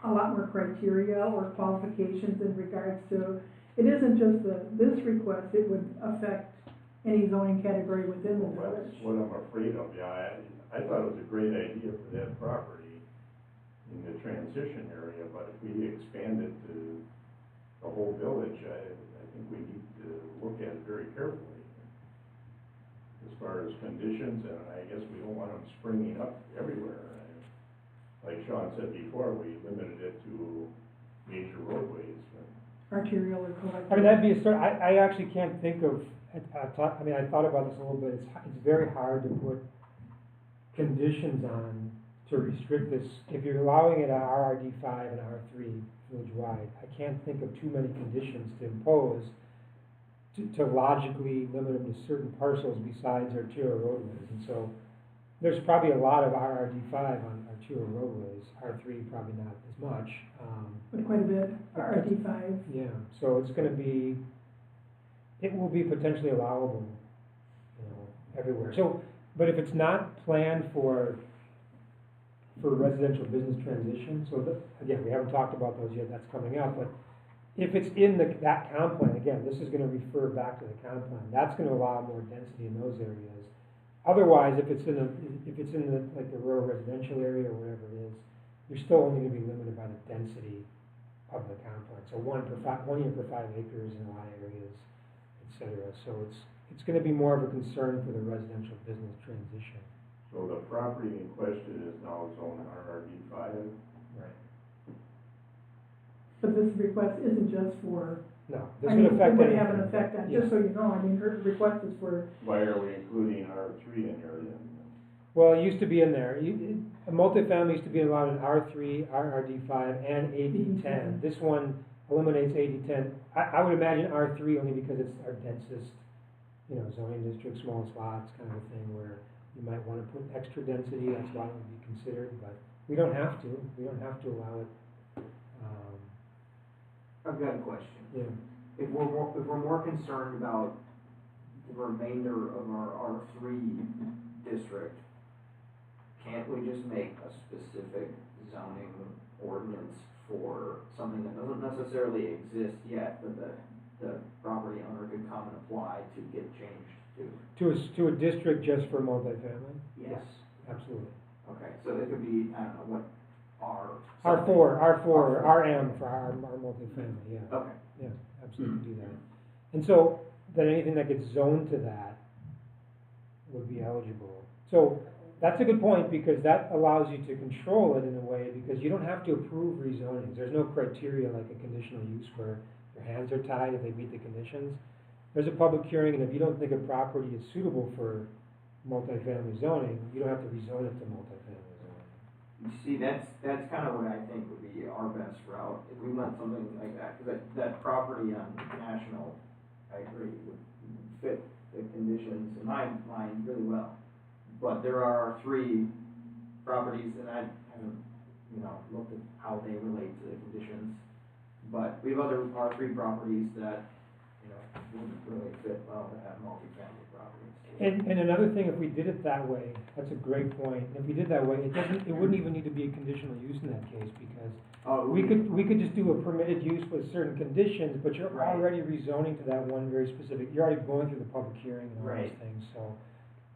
a lot more criteria or qualifications in regards to, it isn't just this request, it would affect any zoning category within the Well, village. that's what I'm afraid of, yeah, I thought it was a great idea for that property in the transition area, but if we expand it to the whole village, I think we need to look at it very carefully. As far as conditions, and I guess we don't want them springing up everywhere. Like Sean said before, we limited it to major roadways, but Arterial or collective. I mean, that'd be a start, I actually can't think of, I thought about this a little bit, it's very hard to put conditions on to restrict this. If you're allowing it at RRD5 and R3 village-wide, I can't think of too many conditions to impose to logically limit them to certain parcels besides arterial roadways. And so there's probably a lot of RRD5 on arterial roadways, R3 probably not as much. But quite a bit, RD5. Yeah, so it's gonna be, it will be potentially allowable, everywhere. So, but if it's not planned for residential business transition, so again, we haven't talked about those yet, that's coming up, but if it's in that comp plan, again, this is gonna refer back to the comp plan, that's gonna allow more density in those areas. Otherwise, if it's in the, like the rural residential area or whatever it is, you're still only gonna be limited by the density of the comp plan. So 1 unit per 5 acres in a lot of areas, et cetera. So it's gonna be more of a concern for the residential business transition. so the property in question is now zoned RRD5. Right. But this request isn't just for, No, I this mean, would affect it would anything. have an effect on, just so you know, I mean, her request is for, Why are we including R3 in here then? Well, it used to be in there. A multifamily used to be allowed in R3, RRD5, and AD10. This one eliminates AD10. I would imagine R3 only because it's our densest, zoning district, smallest lots kind of a thing where you might want to put extra density. That's why it would be considered, but we don't have to. We don't have to allow it I've got a question. Yeah. If we're more concerned about the remainder of our R3 district, can't we just make a specific zoning ordinance for something that doesn't necessarily exist yet, but the property owner could come and apply to get changed to? To a district just for multifamily? Yes. Absolutely. Okay, so it could be, I don't know, what, R4, RM for our multifamily, yeah. Okay. Yeah, absolutely do that. And so, then anything that gets zoned to that would be eligible. So, that's a good point, because that allows you to control it in a way, because you don't have to approve rezonings. There's no criteria like a conditional use where your hands are tied if they meet the conditions. There's a public hearing, and if you don't think a property is suitable for multifamily zoning, you don't have to rezone it to multifamily zoning. You see, that's kind of what I think would be our best route, if we went something like that, because that property on National, I agree, would fit the conditions in my mind really well. But there are 3 properties that I haven't, looked at how they relate to the conditions. But we have other R3 properties that, wouldn't really fit well to have multifamily properties. And another thing, if we did it that way, that's a great point. If we did that way, it wouldn't even need to be a conditional use in that case, because we could just do a permitted use with certain conditions, but you're Right. already rezoning to that one very specific, you're already going through the public hearing and all those Right. things, so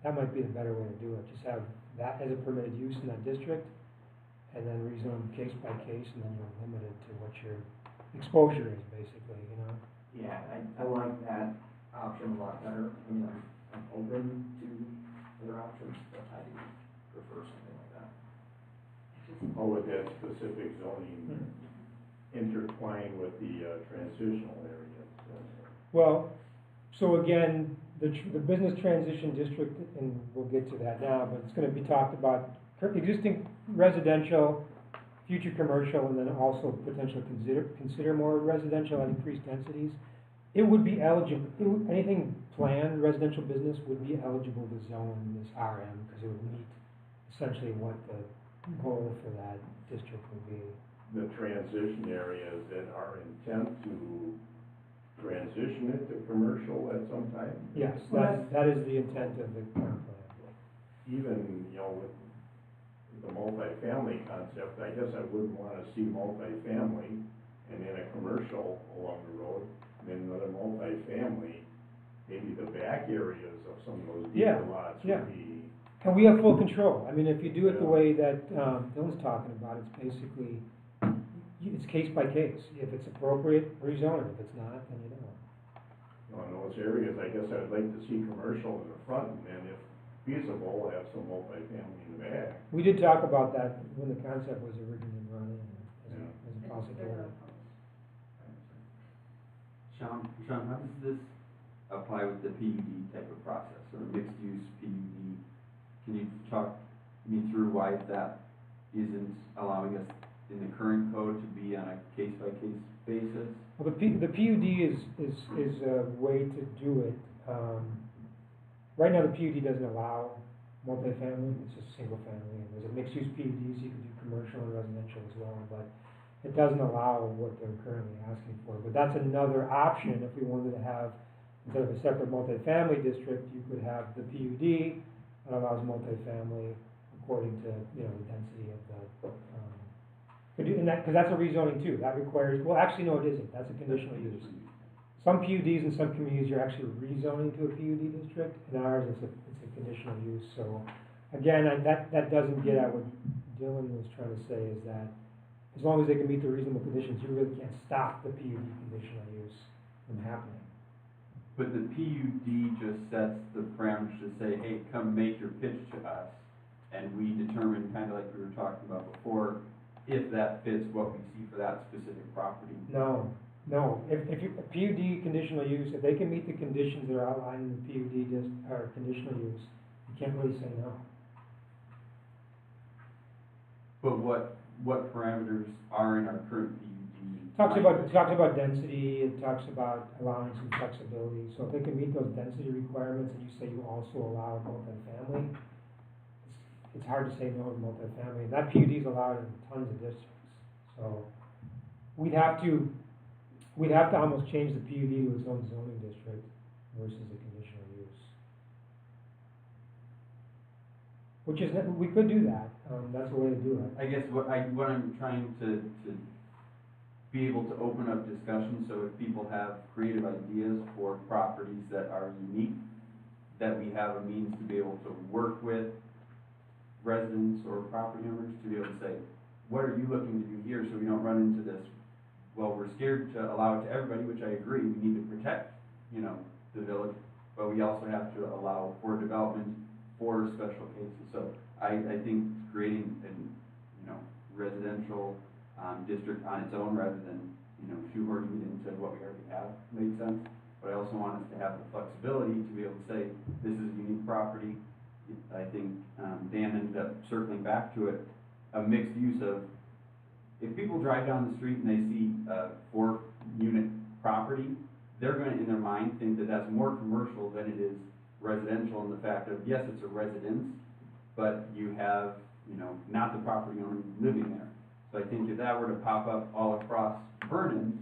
that might be the better way to do it. Just have that as a permitted use in that district, and then rezone case by case, and then you're limited to what your exposure is, basically, Yeah, I like that option a lot better. I mean, I'm open to other options, but I do prefer something like that. How would that specific zoning intertwine with the transitional areas? Well, so again, the business transition district, and we'll get to that now, but it's gonna be talked about existing residential, future commercial, and then also potentially consider more residential at increased densities. It would be eligible, anything planned residential business would be eligible to zone this RM, because it would meet essentially what the goal for that district would be. The transition areas that are intent to transition it to commercial at some time? Yes, that is the intent of the current plan. Even, with the multifamily concept, I guess I wouldn't wanna see multifamily and then a commercial along the road, and then another multifamily. Maybe the back areas of some of those Yeah, deeper lots yeah. would be, And we have full control. I mean, if you do it the Yeah. way that Dylan's talking about, it's basically, it's case by case. If it's appropriate, rezone it. If it's not, then you don't. in those areas, I guess I'd like to see commercial in the front, and then if feasible, have some multifamily in the back. We did talk about that when the concept was originally brought in Yeah. as a possibility. Sean, how does this apply with the PUD type of process, or mixed-use PUD? Can you talk me through why that isn't allowing us in the current code to be on a case-by-case basis? Well, the PUD is a way to do it. Right now, the PUD doesn't allow multifamily, it's just single family. And there's a mixed-use PUD, so you can do commercial and residential as well, but it doesn't allow what they're currently asking for. But that's another option if we wanted to have, instead of a separate multifamily district, you could have the PUD that allows multifamily according to, the density of the, and that, because that's a rezoning too. That requires, well, actually, no, it isn't. That's a conditional use. Some PUDs in some communities are actually rezoning to a PUD district, and ours, it's a conditional use. So, again, that doesn't get at what Dylan was trying to say, is that as long as they can meet the reasonable conditions, you really can't stop the PUD conditional use from happening. But the PUD just sets the parameters to say, hey, come make your pitch to us, and we determine, kind of like we were talking about before, if that fits what we see for that specific property. No. If you, a PUD conditional use, if they can meet the conditions that are outlined in the PUD or conditional use, you can't really say no. But what parameters are in our current PUD? It talks about density, it talks about allowing some flexibility. So if they can meet those density requirements and you say you also allow multifamily, it's hard to say no to multifamily. And that PUD is allowed in tons of districts. So we'd have to, we'd have to almost change the PUD to its own zoning district versus a conditional use. Which is, we could do that, that's a way to do it. I guess what I'm trying to be able to open up discussion, so if people have creative ideas for properties that are unique, that we have a means to be able to work with residents or property owners to be able to say, what are you looking to do here, so we don't run into this, well, we're scared to allow it to everybody, which I agree, we need to protect, the village, but we also have to allow for development for special cases. So I think creating an, residential, district on its own rather than, shoehorning it into what we already have makes sense. But I also want us to have the flexibility to be able to say, this is a unique property. I think, Dan ended up circling back to it, a mixed use of, if people drive down the street and they see a 4-unit property, they're gonna, in their mind, think that that's more commercial than it is residential, in the fact of, yes, it's a residence, but you have, not the property owner living there. So I think if that were to pop up all across Vernon,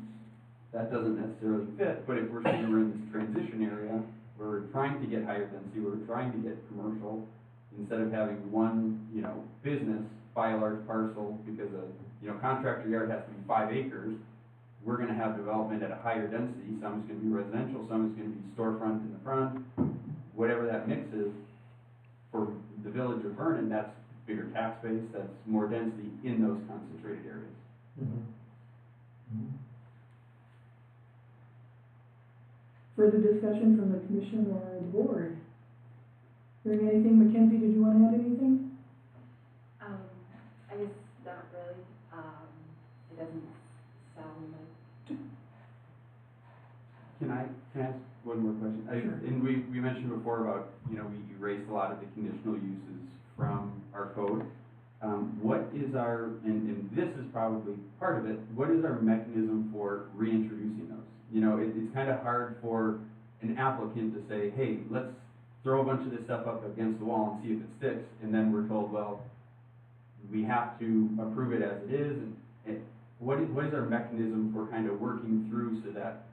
that doesn't necessarily fit, but if we're saying we're in this transition area, we're trying to get higher density, we're trying to get commercial, instead of having one, business buy a large parcel because a, contractor yard has to be 5 acres, we're gonna have development at a higher density, some is gonna be residential, some is gonna be storefront in the front, whatever that mix is, for the village of Vernon, that's bigger tax base, that's more density in those concentrated areas. Further discussion from the commission or the board? Hearing anything, Mackenzie, did you wanna add anything? I guess not really, it doesn't sound like. Can I ask one more question? Sure. And we mentioned before about, we erased a lot of the conditional uses from our code. What is our, and this is probably part of it, what is our mechanism for reintroducing those? It's kind of hard for an applicant to say, hey, let's throw a bunch of this stuff up against the wall and see if it sticks, and then we're told, well, we have to approve it as it is, and what is our mechanism for kind of working through so that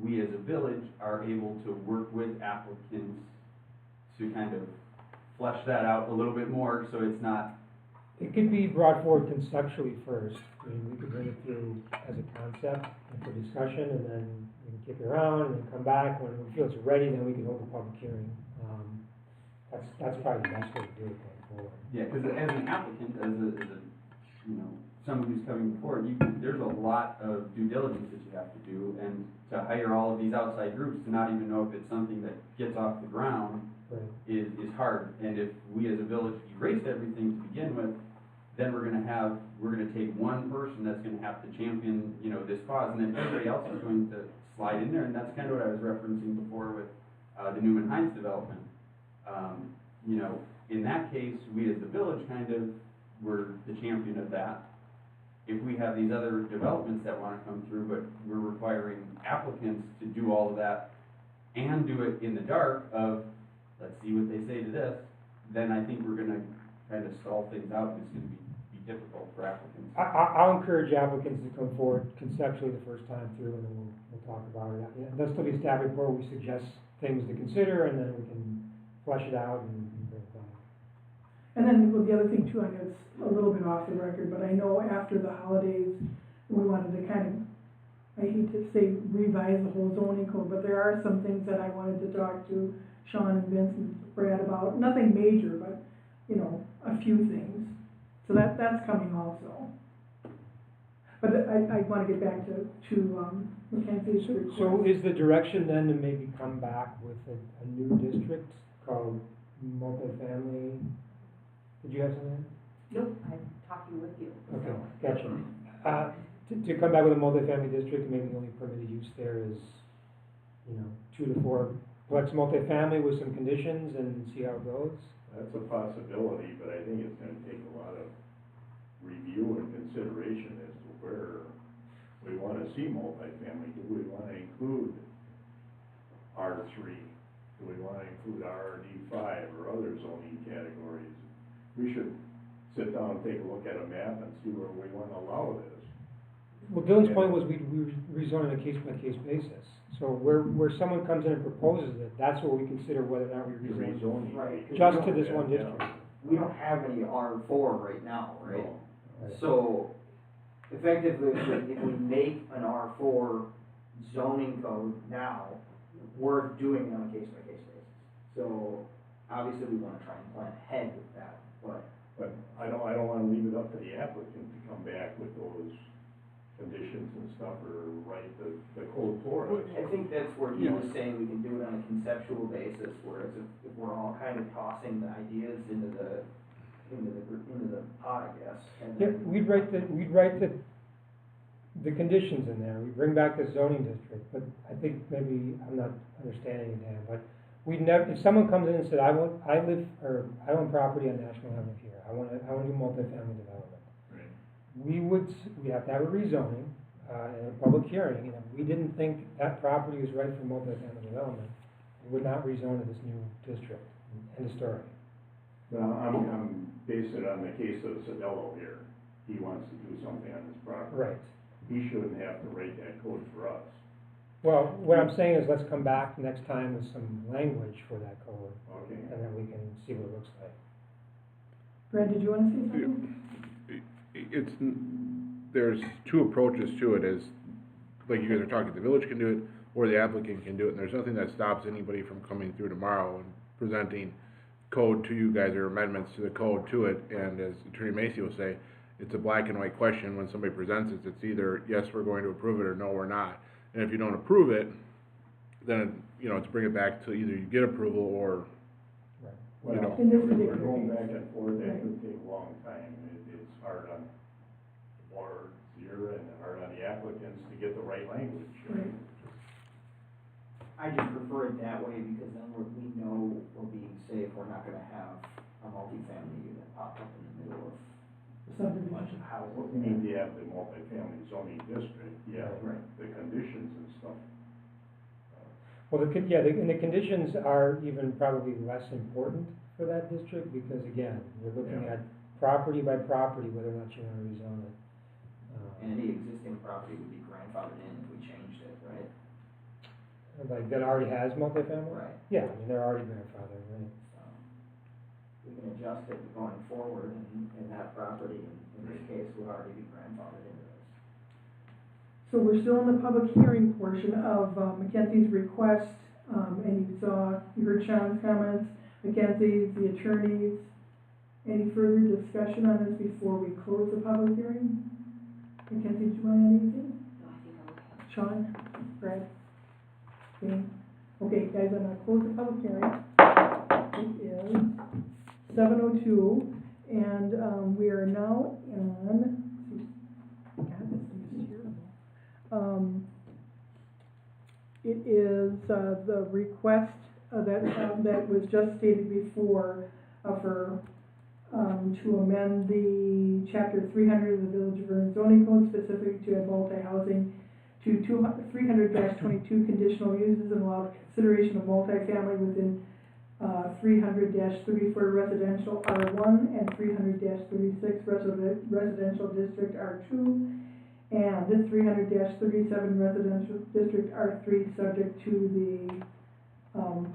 we as a village are able to work with applicants to kind of flesh that out a little bit more, so it's not. It could be brought forward conceptually first. I mean, we could bring it through as a concept and for discussion, and then we can kick it around and then come back when we feel it's ready. Then we can hold a public hearing. That's probably the best way to do it going forward. Yeah, because as an applicant, as a someone who's coming before, there's a lot of due diligence that you have to do, and to hire all of these outside groups to not even know if it's something that gets off the ground. Right. is hard, and if we as a village erased everything to begin with, then we're gonna take one person that's gonna have to champion, this cause, and then everybody else is going to slide in there, and that's kind of what I was referencing before with, the Newman Hines development. In that case, we as the village kind of were the champion of that. If we have these other developments that wanna come through, but we're requiring applicants to do all of that and do it in the dark of, let's see what they say to this, then I think we're gonna kind of stall things out, and it's gonna be difficult for applicants. I'll encourage applicants to come forward conceptually the first time through, and then we'll talk about it. There'll still be a staff report, we suggest things to consider, and then we can flesh it out and bring it back. And then, well, the other thing too, I know it's a little bit off the record, but I know after the holidays, we wanted to kind of, I hate to say revise the whole zoning code, but there are some things that I wanted to talk to Sean and Vince and Brad about, nothing major, but, a few things. So that's coming also. But I wanna get back to Mackenzie's request. So is the direction then to maybe come back with a new district called multifamily? Did you have something? Nope, I'm talking with you. Okay, so. gotcha. To come back with a multifamily district, maybe the only permitted use there is, 2 to 4 plex multifamily with some conditions and see how it goes? That's a possibility, but I think it's gonna take a lot of review and consideration as to where we wanna see multifamily. Do we wanna include R3? Do we wanna include RD5 or other zoning categories? We should sit down and take a look at a map and see where we wanna allow this. Well, Dylan's point was we rezone on a case-by-case basis. So where someone comes in and proposes it, that's what we consider whether or not we The rezone. rezoning. Right. Just to this one Yeah. district. We don't have any R4 right now, right? No. Right. So effectively, if we make an R4 zoning code now, we're doing it on a case-by-case basis. So obviously, we wanna try and plan ahead with that, but But I don't wanna leave it up to the applicant to come back with those conditions and stuff, or write the code for us. I think that's where he was saying we can do it on a conceptual basis, whereas if we're all kind of tossing the ideas into the pot, I guess. And Yeah, then- we'd write the conditions in there, we bring back the zoning district, but I think maybe I'm not understanding you, Dan, but we'd never, if someone comes in and said, I own property on National Avenue here, I wanna do multifamily development. We'd have to have a rezoning, and a public hearing, and if we didn't think that property was right for multifamily development, we would not rezone to this new district, end of story. Well, I'm basing it on the case of Sadello here. He wants to do something on his property. Right. He shouldn't have to write that code for us. Well, what I'm saying is let's come back next time with some language for that code, Okay. and then we can see what it looks like. Brad, did you wanna say something? It's, there's two approaches to it, is, like you guys are talking, the village can do it, or the applicant can do it, and there's nothing that stops anybody from coming through tomorrow and presenting code to you guys, or amendments to the code to it, and as Attorney Macy will say, it's a black and white question when somebody presents it, it's either, yes, we're going to approve it, or no, we're not. And if you don't approve it, then, it's bring it back to either you get approval, or, Well, You know. In this if we're particular going case. back and forth, that Right. could take a long time. It's hard on the board here and hard on the applicants to get the right language. Right. I just prefer it that way because then we know we're being safe, we're not gonna have a multifamily unit pop up in the middle of a bunch Subdivision. of houses. We need to have the multifamily zoning district, yeah, Right. the conditions and stuff. Well, and the conditions are even probably less important for that district, because again, we're looking Yeah. at property by property, whether or not you wanna rezone it. And any existing property would be grandfathered in if we changed it, right? Like, that already has multifamily? Right. Yeah, I mean, they're already grandfathered, right? So, we can adjust it going forward and that property, in this case, would already be grandfathered into this. So we're still in the public hearing portion of Mackenzie's request, and you heard Sean's comments, Mackenzie's, the attorneys. Any further discussion on this before we close the public hearing? Mackenzie, do you want to add anything? No, I think I'm okay. Sean, Brad? Okay, okay, guys, I'm gonna close the public hearing. It is 7:02, and we are now on, God, this thing is terrible. It is, the request, that was just stated before, to amend the chapter 300 of the Village of Vernon zoning code specific to multi-housing to 300-22 conditional uses and allow consideration of multifamily within 300-34 residential R1 and 300-36 residential district R2 and 300-37 residential district R3 subject to the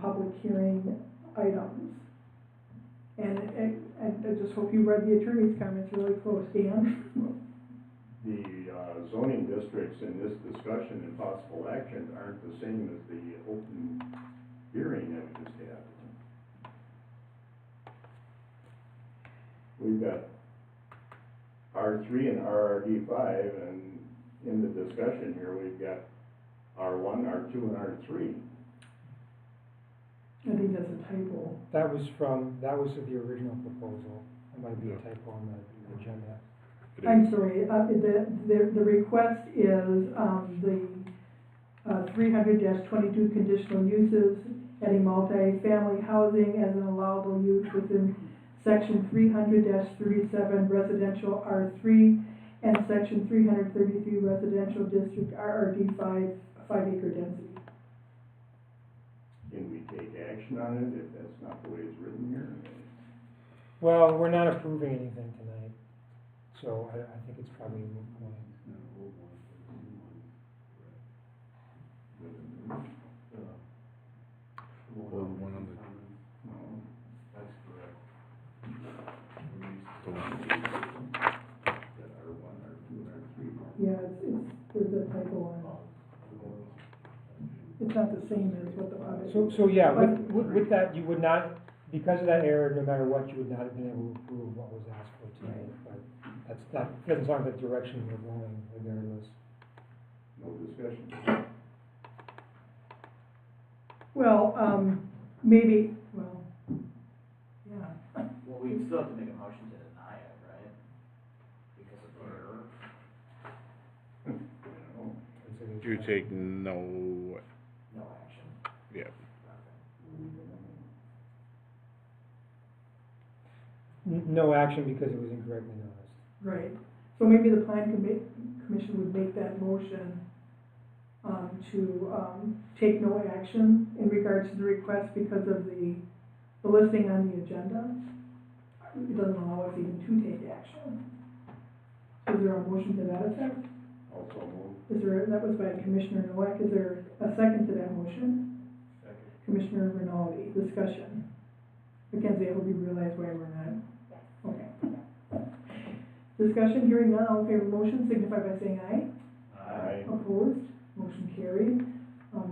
public hearing items. And I just hope you read the attorney's comments really close, Dan. The zoning districts in this discussion and possible action aren't the same as the open hearing that we just had. We've got R3 and RRD5, and in the discussion here, we've got R1, R2, and R3. I think that's a typo. That was the original proposal. That might be a typo on the agenda. I'm sorry, the request is, the 300-22 conditional uses, adding multi-family housing as an allowable use within section 300-37 residential R3 and section 333 residential district RRD 5 acre density. Can we take action on it if that's not the way it's written here? Well, we're not approving anything tonight, so I think it's probably a moot point. Well, the one on the, That's correct. the one, That R1, R2, and R3. Yeah, there's a typo on it. It's not the same as what the other. So yeah, with that, you would not, because of that error, no matter what, you would not have been able to approve what was asked for tonight, but that doesn't sound like the direction we're going regardless. No discussion. Well, maybe, well, yeah. Well, we still have to make a motion to deny it, right? Because of the error. you take no, No action. yeah. No action because it was incorrectly noticed. Right, so maybe the plan commission would make that motion, to, take no action in regards to the request because of the listing on the agenda. It doesn't allow us even to take action. Is there a motion to that effect? Also move. That was by Commissioner Nowak, is there a second to that motion? Second. Commissioner Rinaldi, discussion. Mackenzie, I hope you realize why we're not. Okay. Discussion, hearing none, all in favor of the motion signify by saying aye. Aye. Opposed, motion carried.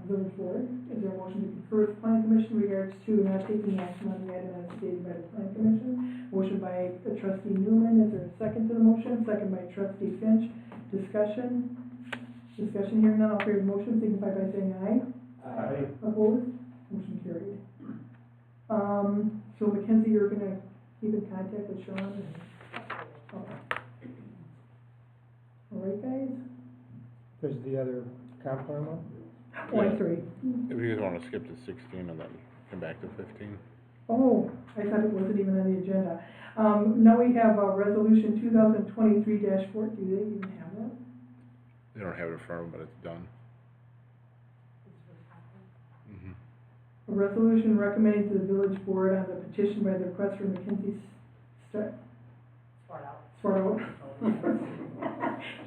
Village Board, is there a motion to confer with the Plan Commission in regards to not taking action on the item as stated by the Plan Commission? Motion by Trustee Newman, is there a second to the motion? Second by Trustee Finch. Discussion, hearing none, all in favor of the motion signify by saying aye. Aye. Opposed, motion carried. So Mackenzie, you're gonna keep in contact with Sean and, okay. All right, guys? There's the other comp plan one? Oh, I'm sorry. If you guys wanna skip to 16 and then come back to 15. Oh, I thought it wasn't even on the agenda. Now we have, resolution 2023-4, do they even have that? They don't have it in front of them, but it's done. A resolution recommending to the village board on the petition by the request for Mackenzie Swartout.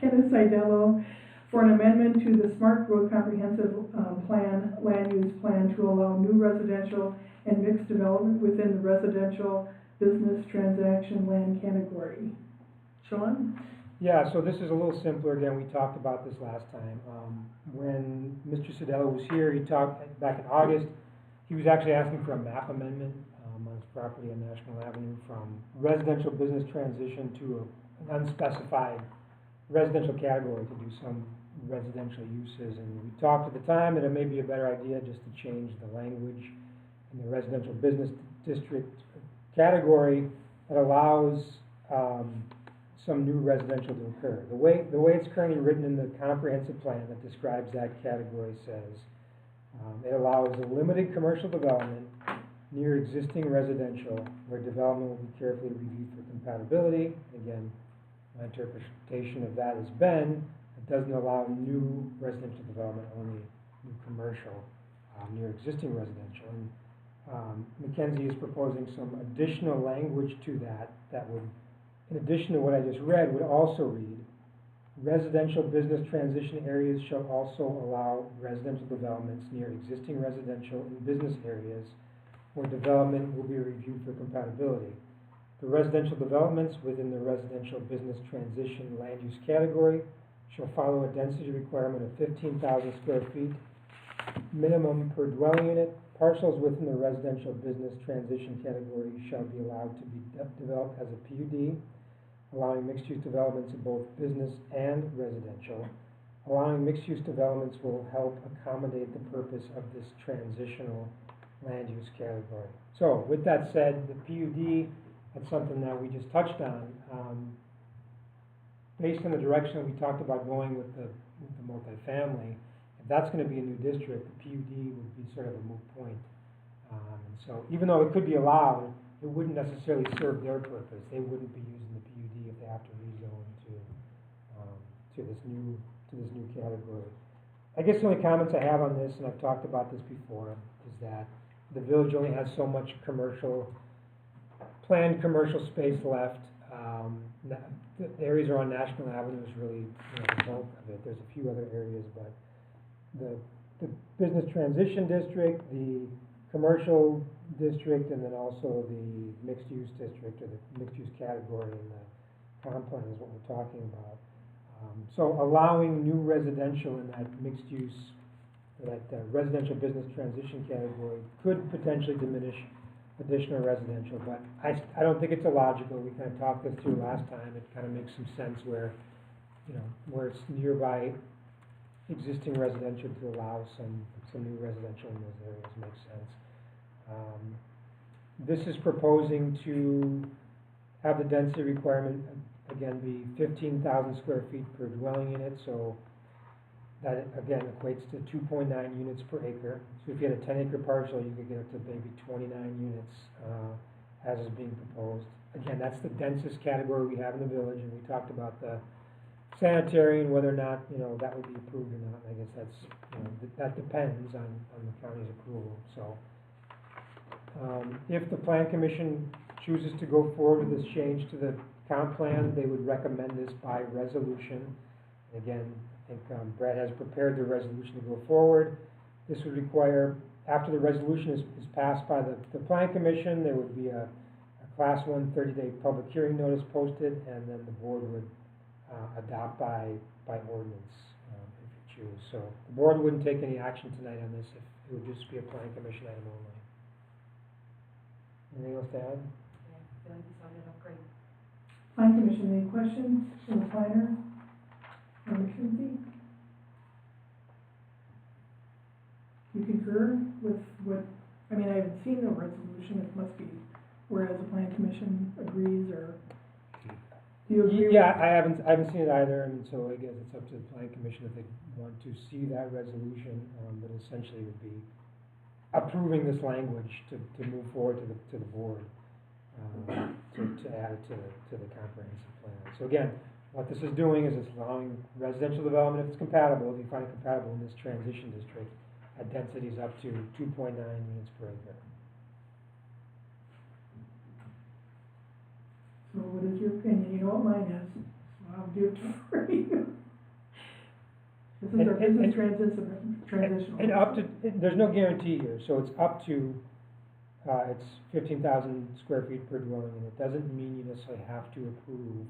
Kenneth Sidello for an amendment to the Smart Growth Comprehensive Plan, land use plan to allow new residential and mixed development within the residential business transaction land category. Sean? Yeah, so this is a little simpler. Again, we talked about this last time. When Mr. Sedella was here, he talked back in August. He was actually asking for a map amendment on his property on National Avenue from residential business transition to an unspecified residential category to do some residential uses. And we talked at the time that it may be a better idea just to change the language in the residential business district category that allows some new residential to occur. The way it's currently written in the comprehensive plan that describes that category says it allows a limited commercial development near existing residential where development will be carefully reviewed for compatibility. Again, my interpretation of that has been it doesn't allow new residential development, only new commercial near existing residential. And Mackenzie is proposing some additional language to that would, in addition to what I just read, would also read, residential business transition areas shall also allow residential developments near existing residential and business areas where development will be reviewed for compatibility. The residential developments within the residential business transition land use category shall follow a density requirement of 15,000 square feet minimum per dwelling unit. Parcels within the residential business transition category shall be allowed to be developed as a PUD, allowing mixed-use developments in both business and residential. Allowing mixed-use developments will help accommodate the purpose of this transitional land use category. So, with that said, the PUD, that's something that we just touched on. Based on the direction that we talked about going with the multifamily, if that's going to be a new district, the PUD would be sort of a moot point. And so, even though it could be allowed, it wouldn't necessarily serve their purpose. They wouldn't be using the PUD if they have to rezone to this new category. I guess the only comments I have on this, and I've talked about this before, is that the village only has so much planned commercial space left. The areas around National Avenue is really the bulk of it. There's a few other areas, but the business transition district, the commercial district, and then also the mixed-use district, or the mixed-use category in the comp plan is what we're talking about. So allowing new residential in that mixed-use, that residential business transition category could potentially diminish additional residential, but I don't think it's illogical. We kind of talked this through last time. It kind of makes some sense where, you know, where it's nearby existing residential to allow some new residential in those areas makes sense. This is proposing to have the density requirement, again, be 15,000 square feet per dwelling unit, so that, again, equates to 2.9 units per acre. So if you had a 10-acre parcel, you could get up to maybe 29 units, as is being proposed. Again, that's the densest category we have in the village, and we talked about the sanitary and whether or not, you know, that would be approved or not. I guess that's, you know, that depends on the county's approval, so. If the plan commission chooses to go forward with this change to the comp plan, they would recommend this by resolution. Again, I think Brad has prepared the resolution to go forward. This would require, after the resolution is passed by the plan commission, there would be a class 1 30-day public hearing notice posted, and then the board would adopt by ordinance if you choose. So the board wouldn't take any action tonight on this. It would just be a plan commission item only. Anything else to add? Yeah, I feel like you summed it up great. Plan commission, any questions from the planner or McKinsey? You concur with what, I mean, I haven't seen the resolution, it must be, whereas the plan commission agrees, or do you agree? Yeah, I haven't seen it either, and so I guess it's up to the plan commission if they want to see that resolution, but essentially it would be approving this language to move forward to the board, to add it to the comprehensive plan. So again, what this is doing is it's allowing residential development, if it's compatible, if you find it compatible in this transition district, at densities up to 2.9 units per acre. So what is your opinion? You know what mine is, so I'll do it for you. This is our business transitional. And up to, there's no guarantee here, so it's up to, it's 15,000 square feet per dwelling, and it doesn't mean you necessarily have to approve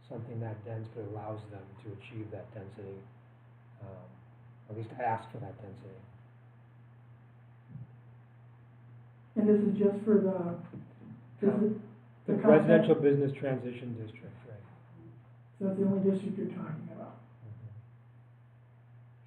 something that dense, but allows them to achieve that density, at least ask for that density. And this is just for the Residential business transition district, right? So that's the only district you're talking about.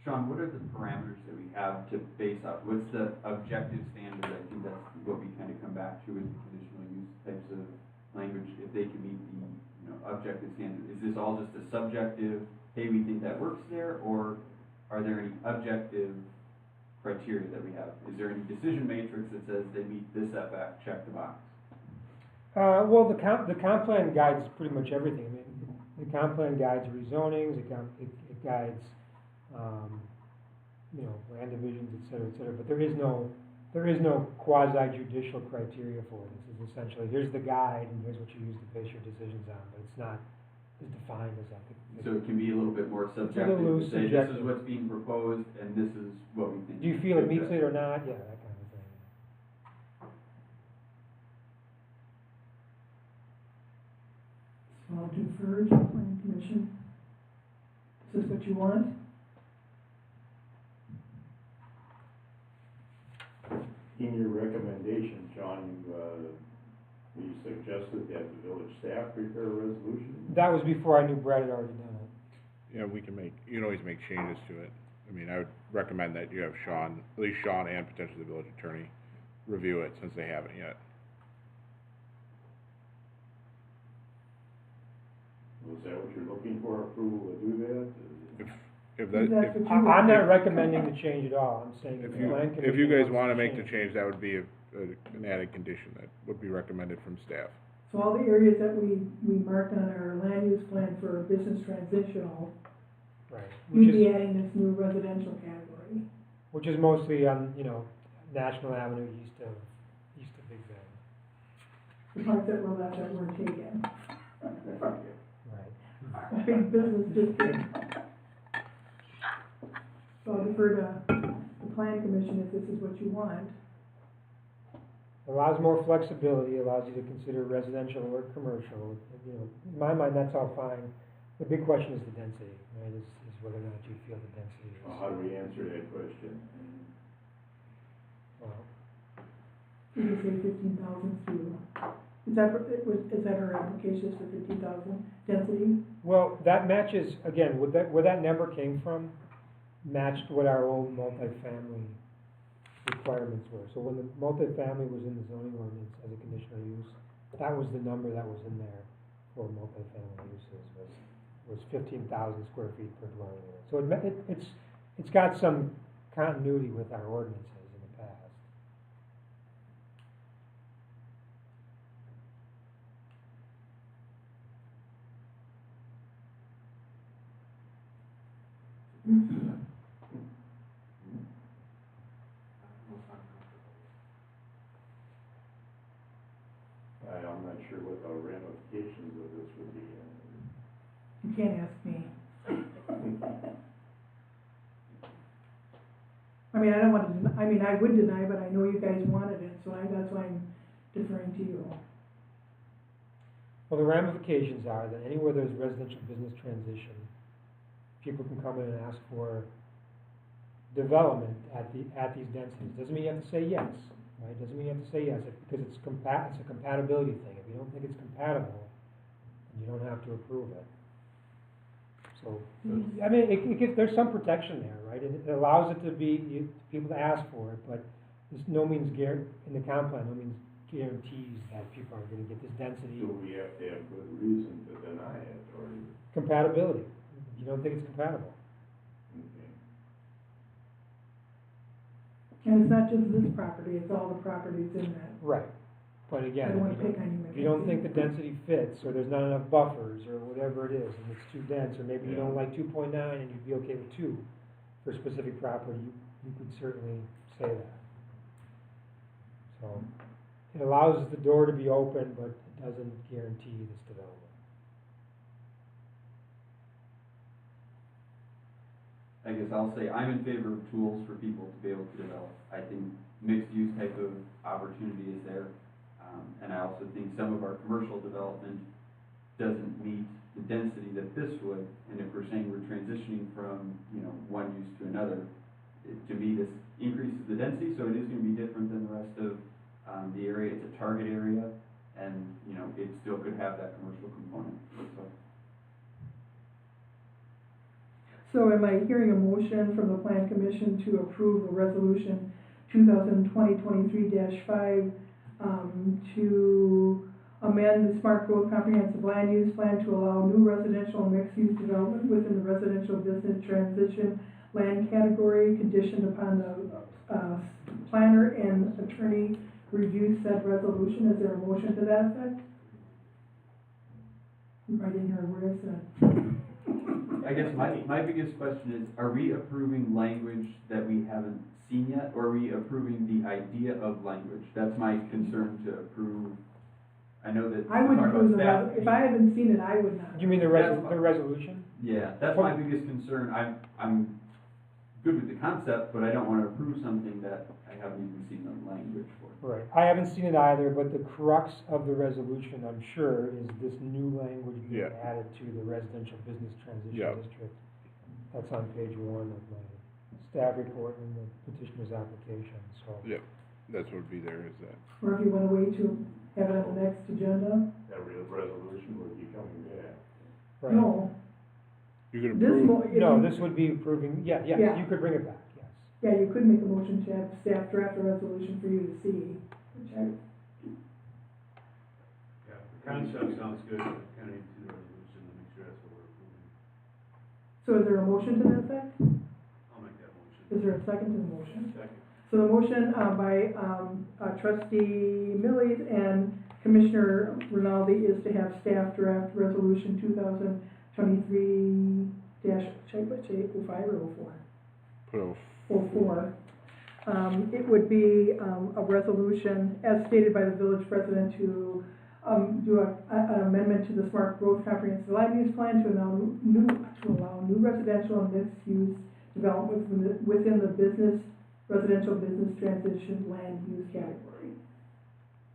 Sean, what are the parameters that we have to base up? What's the objective standard? I think that's what we kind of come back to in conditional use types of language, if they can meet the, you know, objective standard. Is this all just a subjective, hey, we think that works there, or are there any objective criteria that we have? Is there any decision matrix that says they meet this setback, check the box? Well, the comp plan guides pretty much everything. I mean, the comp plan guides rezonings, it guides, you know, land divisions, et cetera, but there is no quasi-judicial criteria for it. This is essentially, here's the guide, and here's what you use to base your decisions on, but it's not as defined as that. So it can be a little bit more subjective, loose, to say subjective. This is what's being proposed, and this is what we think. Do you feel it meets it or not? Yeah, that kind of thing. So I'll defer to the planning commission. Is this what you want? In your recommendation, John, you suggested that the village staff prepare a resolution? That was before I knew Brad had already done it. Yeah, you can always make changes to it. I mean, I would recommend that you have Sean, at least Sean and potentially the village attorney, review it since they haven't yet. Was that what you're looking for, approval to do that? I'm not recommending the change at all. I'm saying If the plan commission if you guys wants wanna to make the change. change, that would be an added condition that would be recommended from staff. So all the areas that we marked on our land use plan for business transitional, Right. you'd be adding this new residential category. Which is mostly on, you know, National Avenue east of Big Bend. The parts that were left that weren't taken. Right. Big business district. So I'll defer to the plan commission if this is what you want. Allows more flexibility, allows you to consider residential or commercial, you know, in my mind, that's all fine. The big question is the density, right, is whether or not you feel the density is. Well, how do we answer that question? Well, You can say 15,000 too. Is that her application is for 15,000 density? well, that matches, again, where that number came from, matched what our old multifamily requirements were. So when the multifamily was in the zoning ordinance as a conditional use, that was the number that was in there for multifamily uses, was 15,000 square feet per dwelling unit. So it's got some continuity with our ordinances in the past. I'm not sure what the ramifications of this would be. You can't ask me. I mean, I don't want to, I would deny, but I know you guys wanted it, so that's why I'm deferring to you. Well, the ramifications are that anywhere there's residential business transition, people can come in and ask for development at these densities. Doesn't mean you have to say yes, right? Doesn't mean you have to say yes, because it's a compatibility thing. If you don't think it's compatible, then you don't have to approve it. So, I mean, there's some protection there, right? It allows it to be, people to ask for it, but there's no means in the comp plan, no means guarantees that people are gonna get this density. Do we have to have good reason to deny it, or? Compatibility. You don't think it's compatible. Okay. And it's not just this property, it's all the properties in that. Right. But I again, don't wanna pick on you. if you don't think the density fits, or there's not enough buffers, or whatever it is, and it's too dense, or maybe you don't like 2.9 and you'd be okay with 2 for a specific property, you could certainly say that. So, it allows the door to be open, but it doesn't guarantee this development. I guess I'll say I'm in favor of tools for people to be able to develop. I think mixed use type of opportunity is there. And I also think some of our commercial development doesn't meet the density that this would. And if we're saying we're transitioning from, one use to another, to me, this increases the density, so it is gonna be different than the rest of, the area. It's a target area, and, it still could have that commercial component, so. So am I hearing a motion from the Plan Commission to approve a resolution 2020-23-5, to amend the Smart Growth Comprehensive Land Use Plan to allow new residential and mixed-use development within the residential business transition land category, conditioned upon the planner and attorney review said resolution? Is there a motion to that effect? I didn't hear a word I said. I guess my biggest question is, are we approving language that we haven't seen yet, or are we approving the idea of language? That's my concern to approve. I know that. I would talk approve about if I haven't seen it, I would not. You mean the resolution? Yeah, that's my biggest concern. I'm good with the concept, but I don't wanna approve something that I haven't even seen the language for. Right, I haven't seen it either, but the crux of the resolution, I'm sure, is this new language being Yeah. added to the residential business transition Yeah. district. That's on page 1 of my staff report and the petitioner's application, so. Yep, that's what would be there, is that. Or if you wanna wait to have it on the next agenda? That resolution would be coming back. Right. No, You could this approve, No, this would be approving, Yeah. you could bring it back, yes. yeah, you could make a motion to have staff draft a resolution for you to see, which I, Yeah, the concept sounds good, but kind of need to do the resolution to make sure that's what we're approving. so is there a motion to that effect? I'll make that motion. Is there a second to the motion? Second. So the motion, by, trustee Millies and Commissioner Rinaldi is to have staff draft resolution 2023 should I say 05 or 04? put a 04. It would be, a resolution as stated by the village president to, do an amendment to the Smart Growth Comprehensive Land Use Plan to allow new residential and mixed-use development within the business residential business transition land use category.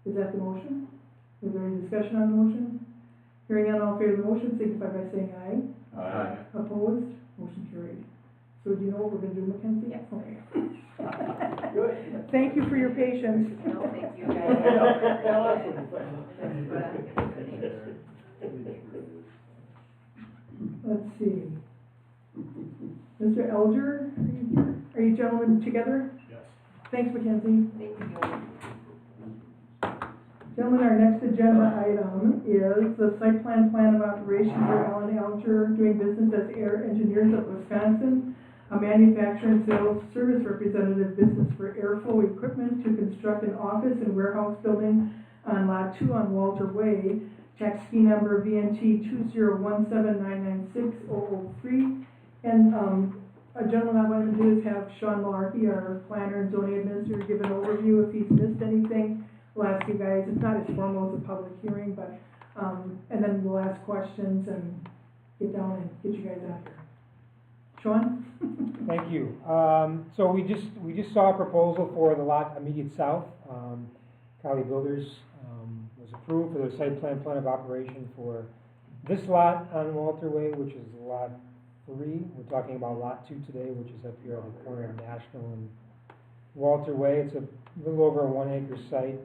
Is that the motion? Is there any discussion on the motion? Hearing none, all in favor of the motion, signify by saying aye. Aye. Opposed? Motion carried. So do you know what we're gonna do, Mackenzie? Yes. Okay. Thank you for your patience. No, thank you Let's see. Mr. Elger, are you here? Are you gentlemen together? Yes. Thanks, Mackenzie. Thank you. Gentlemen, our next agenda item is the site plan of operation for Alan Elger doing business as Air Engineers of Wisconsin, a manufacturer and sales service representative business for airflow equipment to construct an office and warehouse building on Lot 2 on Walter Way, tax key number VNT 20179960003. And a gentleman I wanted to do is have Sean Malarkey, our planner and zoning administrator, give an overview if he's missed anything. We'll ask you guys, it's not as formal as a public hearing, but, and then we'll ask questions and get down and get you guys out here. Sean? Thank you. So we just saw a proposal for the lot immediate south. Cali Builders, was approved for their site plan of operation for this lot on Walter Way, which is lot 3. We're talking about lot 2 today, which is up here at the corner of National and Walter Way. It's a little over a 1 acre site.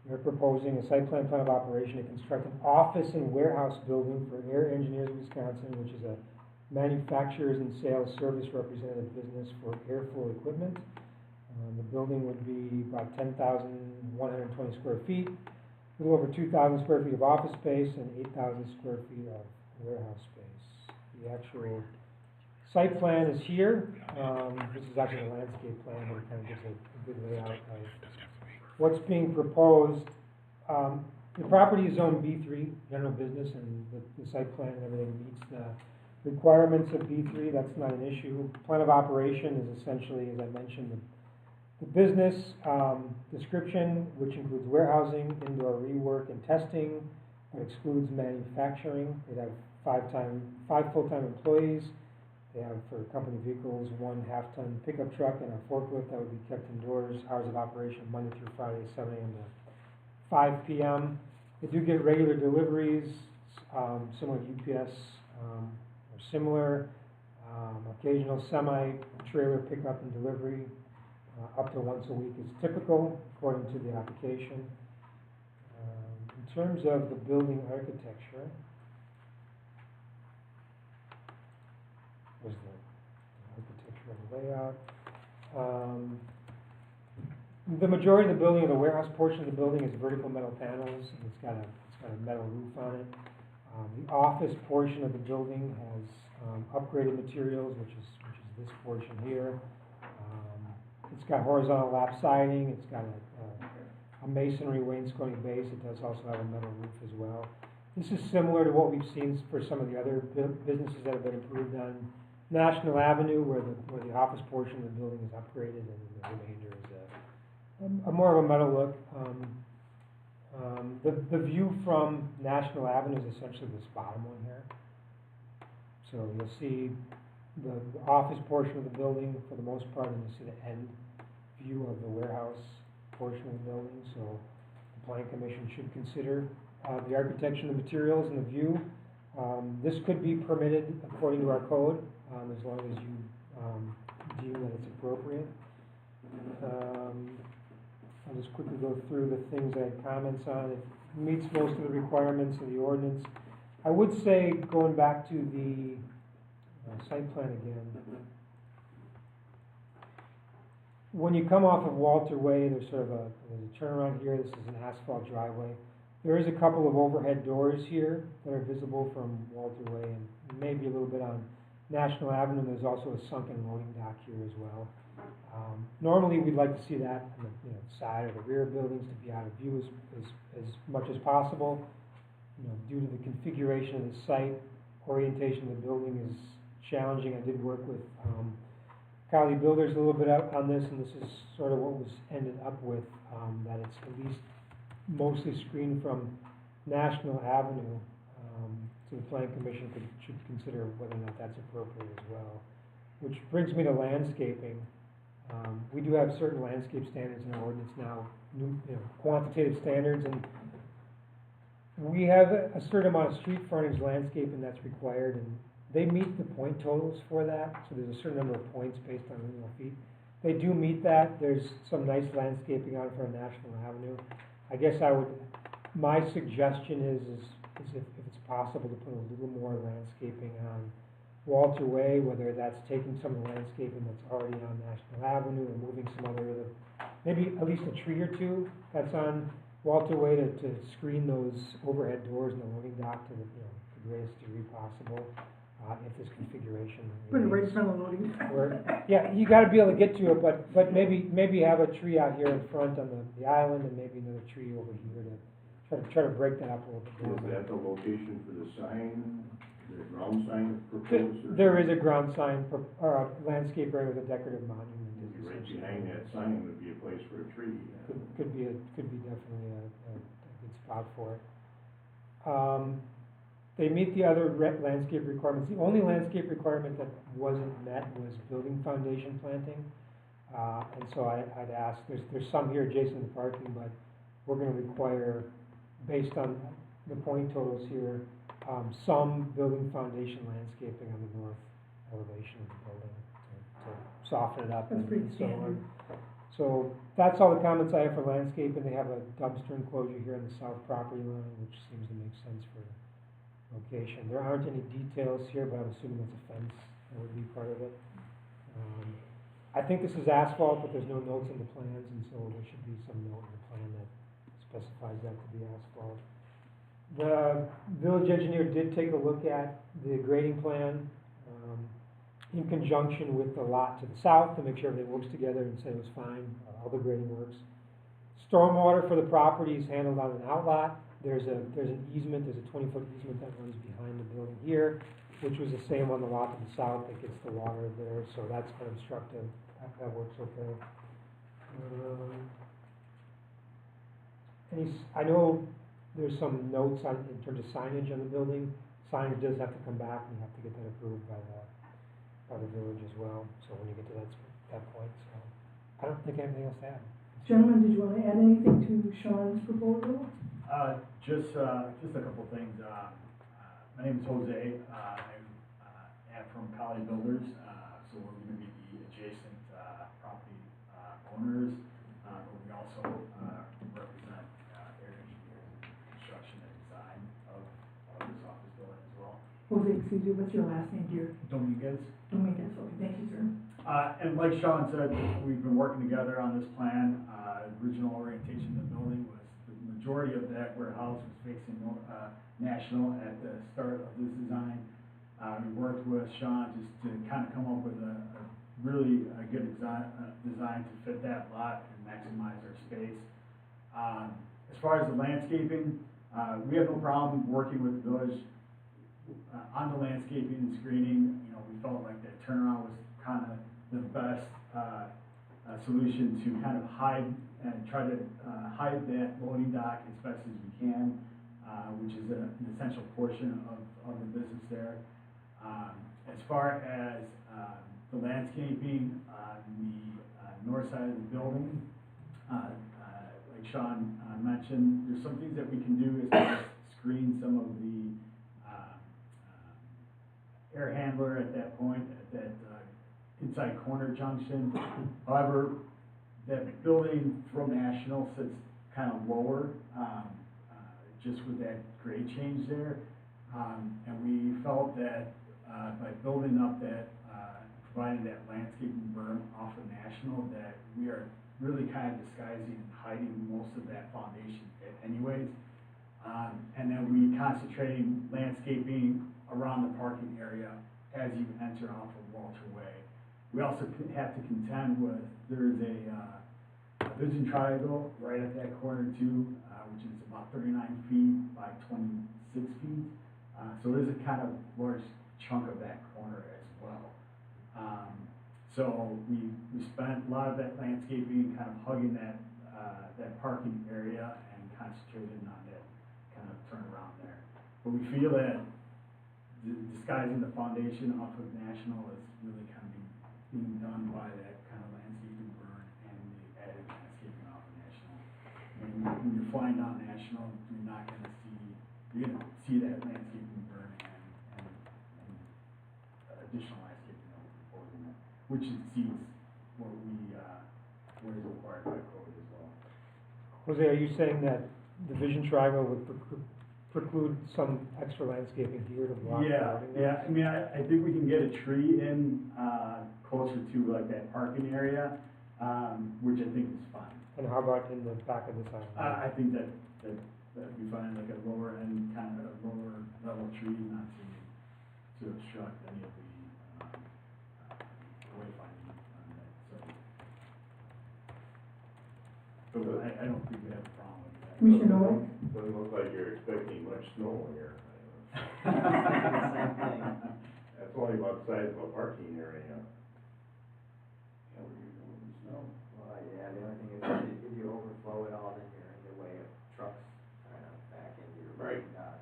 We're proposing a site plan of operation to construct an office and warehouse building for Air Engineers of Wisconsin, which is a manufacturers and sales service representative business for airflow equipment. The building would be about 10,120 square feet, a little over 2,000 square feet of office space and 8,000 square feet of warehouse space. The actual site plan is here. This is actually a landscape plan, but it kind of gives a good layout of what's being proposed. The property is zoned B3, general business, and the site plan and everything meets the requirements of B3. That's not an issue. Plan of operation is essentially, as I mentioned, the business description, which includes warehousing, indoor rework, and testing, but excludes manufacturing. They'd have 5 full-time employees. They have, for company vehicles, 1 half-ton pickup truck and a forklift that would be kept indoors. Hours of operation Monday through Friday, 7 a.m. to 5 p.m. They do get regular deliveries, similar to UPS or similar. Occasional semi-trailer pickup and delivery, up to once a week is typical according to the application. In terms of the building architecture, there's the architecture of the layout. The majority of the building, or the warehouse portion of the building, is vertical metal panels, and it's got a metal roof on it. The office portion of the building has upgraded materials, which is this portion here. It's got horizontal lap siding. It's got a masonry wainscoting base. It does also have a metal roof as well. This is similar to what we've seen for some of the other businesses that have been improved on National Avenue, where the office portion of the building is upgraded and the remainder is a more of a metal look. The view from National Avenue is essentially this bottom one here. So you'll see the office portion of the building for the most part, and you'll see the end view of the warehouse portion of the building. So the Planning Commission should consider the architecture, the materials, and the view. This could be permitted according to our code, as long as you deem that it's appropriate. I'll just quickly go through the things I had comments on. It meets most of the requirements of the ordinance. I would say, going back to the site plan again, when you come off of Walter Way, there's sort of there's a turnaround here. This is an asphalt driveway. There is a couple of overhead doors here that are visible from Walter Way, and maybe a little bit on National Avenue. There's also a sunken loading dock here as well. Normally, we'd like to see that on the side or the rear buildings to be out of view as much as possible. Due to the configuration of the site, orientation of the building is challenging. I did work with Cali Builders a little bit on this, and this is sort of what was ended up with, that it's at least mostly screened from National Avenue. So the Planning Commission should consider whether or not that's appropriate as well. Which brings me to landscaping. We do have certain landscape standards in our ordinance now, quantitative standards, and we have a certain amount of street frontage landscaping that's required, and they meet the point totals for that, so there's a certain number of points based on lineal feet. They do meet that. There's some nice landscaping on for a National Avenue. I guess my suggestion is if it's possible to put a little more landscaping on Walter Way, whether that's taking some of the landscaping that's already on National Avenue and moving some other, maybe at least a tree or two that's on Walter Way to screen those overhead doors and the loading dock to the greatest degree possible, if this configuration. Put it right in front of the loading. Yeah, you gotta be able to get to it, but maybe have a tree out here in front on the island, and maybe another tree over here to try to break that up a little bit more. Is that the location for the sign, the ground sign proposed? There is a ground sign, or a landscape area with a decorative monument. Maybe right behind that sign would be a place for a tree. Could be definitely a good spot for it. They meet the other landscape requirements. The only landscape requirement that wasn't met was building foundation planting. And so I'd ask, there's some here adjacent to the parking, but we're gonna require, based on the point totals here, some building foundation landscaping on the north elevation of the building to soften it up. That's and pretty so on. standard. So that's all the comments I have for landscaping. They have a dumpster enclosure here on the south property line, which seems to make sense for location. There aren't any details here, but I'm assuming it's a fence that would be part of it. I think this is asphalt, but there's no notes in the plans, and so there should be some note in the plan that specifies that to be asphalt. The village engineer did take a look at the grading plan, in conjunction with the lot to the south to make sure everything works together, and said it was fine, all the grading works. Stormwater for the property is handled on an outlot. There's an easement, there's a 20-foot easement that runs behind the building here, which was the same on the lot to the south that gets the water there, so that's unobstructed. That works okay. I know there's some notes in terms of signage on the building. Signage does have to come back, and you have to get that approved by the village as well, so when you get to that point, so. I don't think I have anything else to add. Gentlemen, did you want to add anything to Sean's proposal? Just a couple things. My name is Jose. I'm from Colley Builders, so we're going to be the adjacent property owners. But we also represent air engineers and construction and design of this office building as well. Jose, excuse me, what's your last name, dear? Dominguez. Dominguez, okay, thank you, sir. And like Sean said, we've been working together on this plan. Original orientation of the building was the majority of that warehouse was facing National at the start of this design. We worked with Sean just to kind of come up with a really good design to fit that lot and maximize our space. As far as the landscaping, we have no problem working with the village on the landscaping and screening. We felt like that turnaround was kind of the best solution to kind of hide hide that loading dock as best as we can, which is an essential portion of the business there. As far as the landscaping on the north side of the building, like Sean mentioned, there's some things that we can do as far as screen some of the air handler at that point, at that inside corner junction. However, that building from National sits kind of lower, just with that grade change there. And we felt that by building up that, providing that landscaping berm off of National, that we are really kind of disguising and hiding most of that foundation anyways. And then we concentrating landscaping around the parking area as you enter off of Walter Way. We also have to contend with, there's a vision triangle right at that corner too, which is about 39 feet by 26 feet. So there's a kind of large chunk of that corner as well. So we spent a lot of that landscaping kind of hugging that parking area and concentrating on that kind of turnaround there. But we feel that disguising the foundation off of National is really kind of being done by that kind of landscaping when you're flying down National, you're not gonna see, you're gonna see that landscaping burn and additional landscaping that we're proposing, which exceeds what what is required by code as well. Jose, are you saying that the vision triangle would preclude some extra landscaping here to block the Yeah, loading yeah, areas? I mean, I think we can get a tree in, closer to like that parking area, which I think is fine. And how about in the back of the sign? I think that'd be fine, like a lower end, kind of a lower level tree, not to obstruct any of the, wayfinding on that, so. So I don't think we have a problem with that. Commissioner Noel? Doesn't look like you're expecting much snow here. Same thing. That's only about the size of a parking area. Well, yeah, the only thing is if you overflow it all, then you're in the way of trucks trying to back into your Right. road.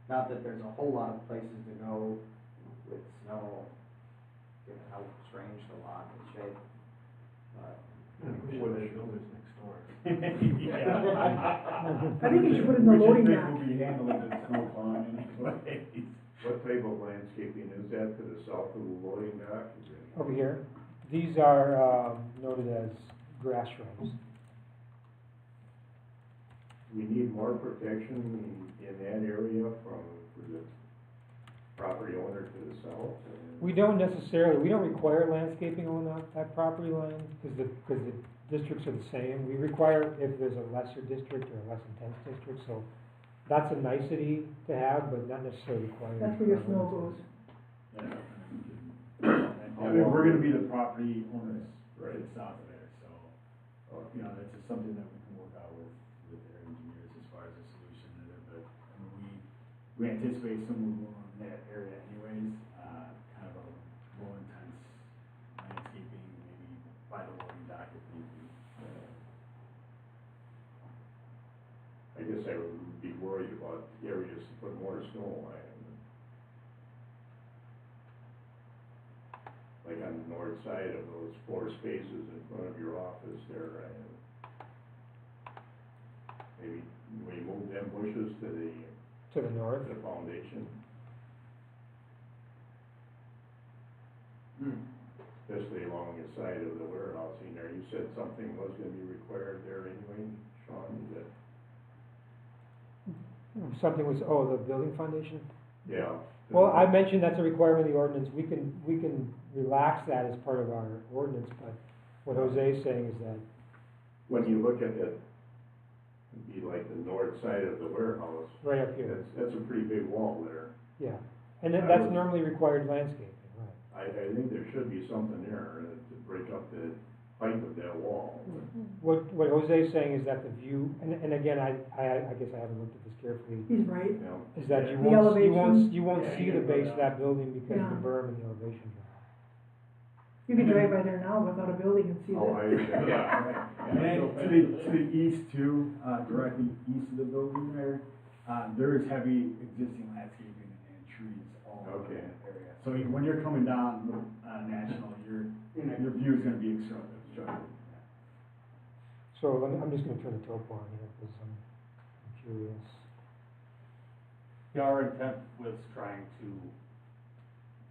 Not that there's a whole lot of places to go with snow, given how strange the lot is shaped, but. We should have builders next door. I think you should put in the loading dock. We'll be handling the snow plowing anyways. What type of landscaping is that to the south of the loading dock? Is it- Over here, these are, noted as grass shrubs. We need more protection in that area for the property owner to the south? We don't necessarily, we don't require landscaping on that property line, because the districts are the same. We require if there's a lesser district or a less intense district, so that's a nicety to have, but not necessarily required. That's where your snow goes. I mean, we're gonna be the property owners Right. to the south of there, so, you know, that's just something that we can work out with their engineers as far as a solution to it, but, I mean, we anticipate some movement in that area anyways, kind of a low intense landscaping, maybe by the loading dock if need be. I guess I would be worried about areas to put more snow on. Like on the north side of those 4 spaces in front of your office there, maybe we move them bushes to To the north. the foundation, especially along the side of the warehousing there. You said something was gonna be required there anyway, Sean, that, Something was, the building foundation? yeah. Well, I mentioned that's a requirement of the ordinance. We can relax that as part of our ordinance, but what Jose's saying is that, When you look at it, it'd be like the north side of the warehouse, right up here, that's a pretty big wall there. yeah. And then that's normally required landscaping, right? I think there should be something there to break up the height of that wall. What Jose's saying is that the view, and again, I guess I haven't looked at this carefully, He's right. You know, is that you The won't, elevation. you won't Yeah, see you the can go base of down. that building because of the Yeah. berm and the elevation drop. You can drive by there now without a building and see Oh, that. yeah. And then to the east too, directly east of the building there, there is heavy existing landscaping and trees all over Okay. that area. So when you're coming down, National, your view is gonna be obstructed. So I'm just gonna turn the topo on here because I'm curious. Yeah, our intent was trying to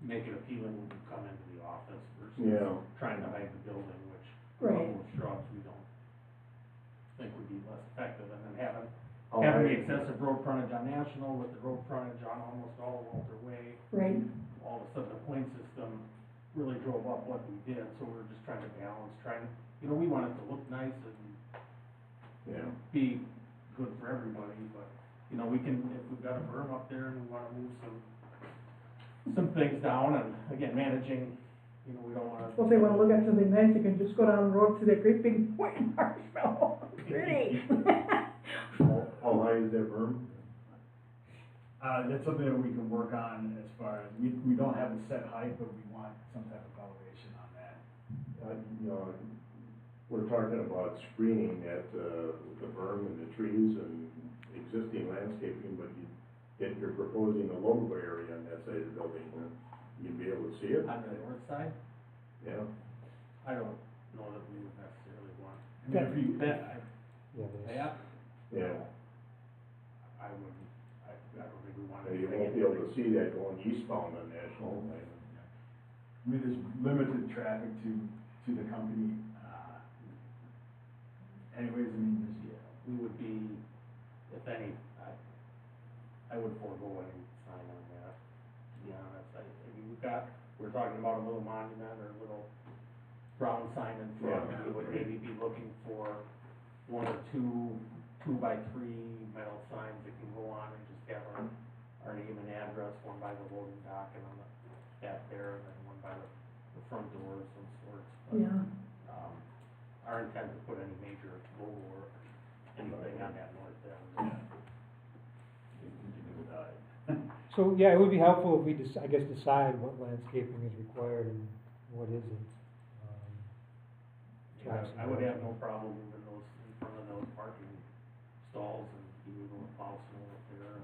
make it appealing when you come into the office Yeah. versus trying to hide the building, which Right. with shrubs, we don't think would be less effective, and then having Oh, the excessive road frontage on National with the road frontage on almost all of Walter Way, Right, all of a sudden the point system really drove up what we did, so we were just trying to balance, we want it to look nice and Yeah. be good for everybody, but, we can, if we've got a berm up there and we wanna move some things down, and again, managing, we don't wanna. well, if they wanna look at something nice, you can just go down the road, see that great big white marshmallow, pretty. How high is that berm? That's something that we can work on as far as, we don't have a set height, but we want some type of elevation on that. We're talking about screening at, the berm and the trees and existing landscaping, but yet you're proposing a logo area on that side of the building, you'd be able to see it? On the north side, Yeah. I don't know that we would necessarily want I mean, if you, that, Yeah, there's, that, Yeah, I wouldn't, I don't think we want you anything. won't be able to see that going eastbound on National. I mean, there's limited traffic to the company, anyways, I mean, there's, Yeah, we would be, if any, I would forego any sign on that, to be honest. I mean, we're talking about a little monument or a little brown sign in front. Yeah. We would maybe be looking for one or two 2x3 metal signs that can go on and just have our name and address, one by the loading dock and on the back there, and then one by the front door of some sorts. But, Yeah, our intent to put any major logo or anything on that north end. So, yeah, it would be helpful if we I guess decide what landscaping is required and what isn't. I would have no problem moving those in front of those parking stalls and being able to plow snow up there.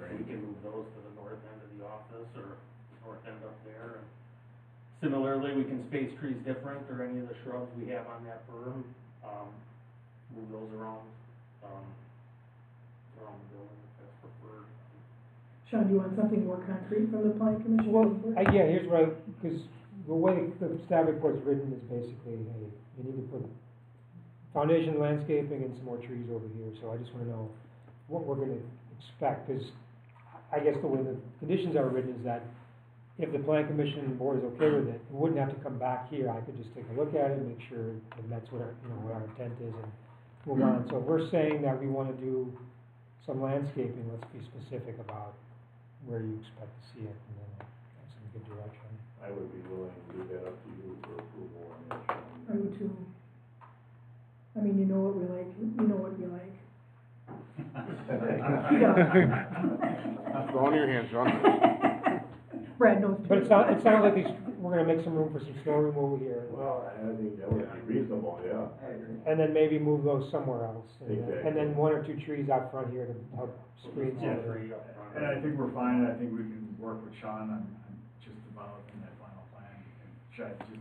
And we can move those to the north end of the office or north end up there. And similarly, we can space trees different or any of the shrubs we have on that berm, move those around the building if that's preferred. Sean, do you want something more concrete from the planning commission? Well, yeah, here's what because the way the staff report's written is basically, hey, you need to put foundation landscaping and some more trees over here, so I just wanna know what we're gonna expect, because I guess the way the conditions are written is that if the plan commission and board is okay with it, it wouldn't have to come back here, I could just take a look at it, make sure that that's what our, what our intent is, and move on. So if we're saying that we wanna do some landscaping, let's be specific about where you expect to see it, and then have some good direction. I would be willing to leave that up to you for approval on that. I would too. I mean, you know what we like, you know what we like. Throw in your hands, John. Brad knows too. But it sounds like we're gonna make some room for some snow removal here. Well, I think that would be reasonable, yeah. I agree. And then maybe move those somewhere else. Exactly. And then one or two trees out front here to help screen some of Tree the. up front. and I think we're fine, I think we can work with Sean on just about in that final plan, and try to meet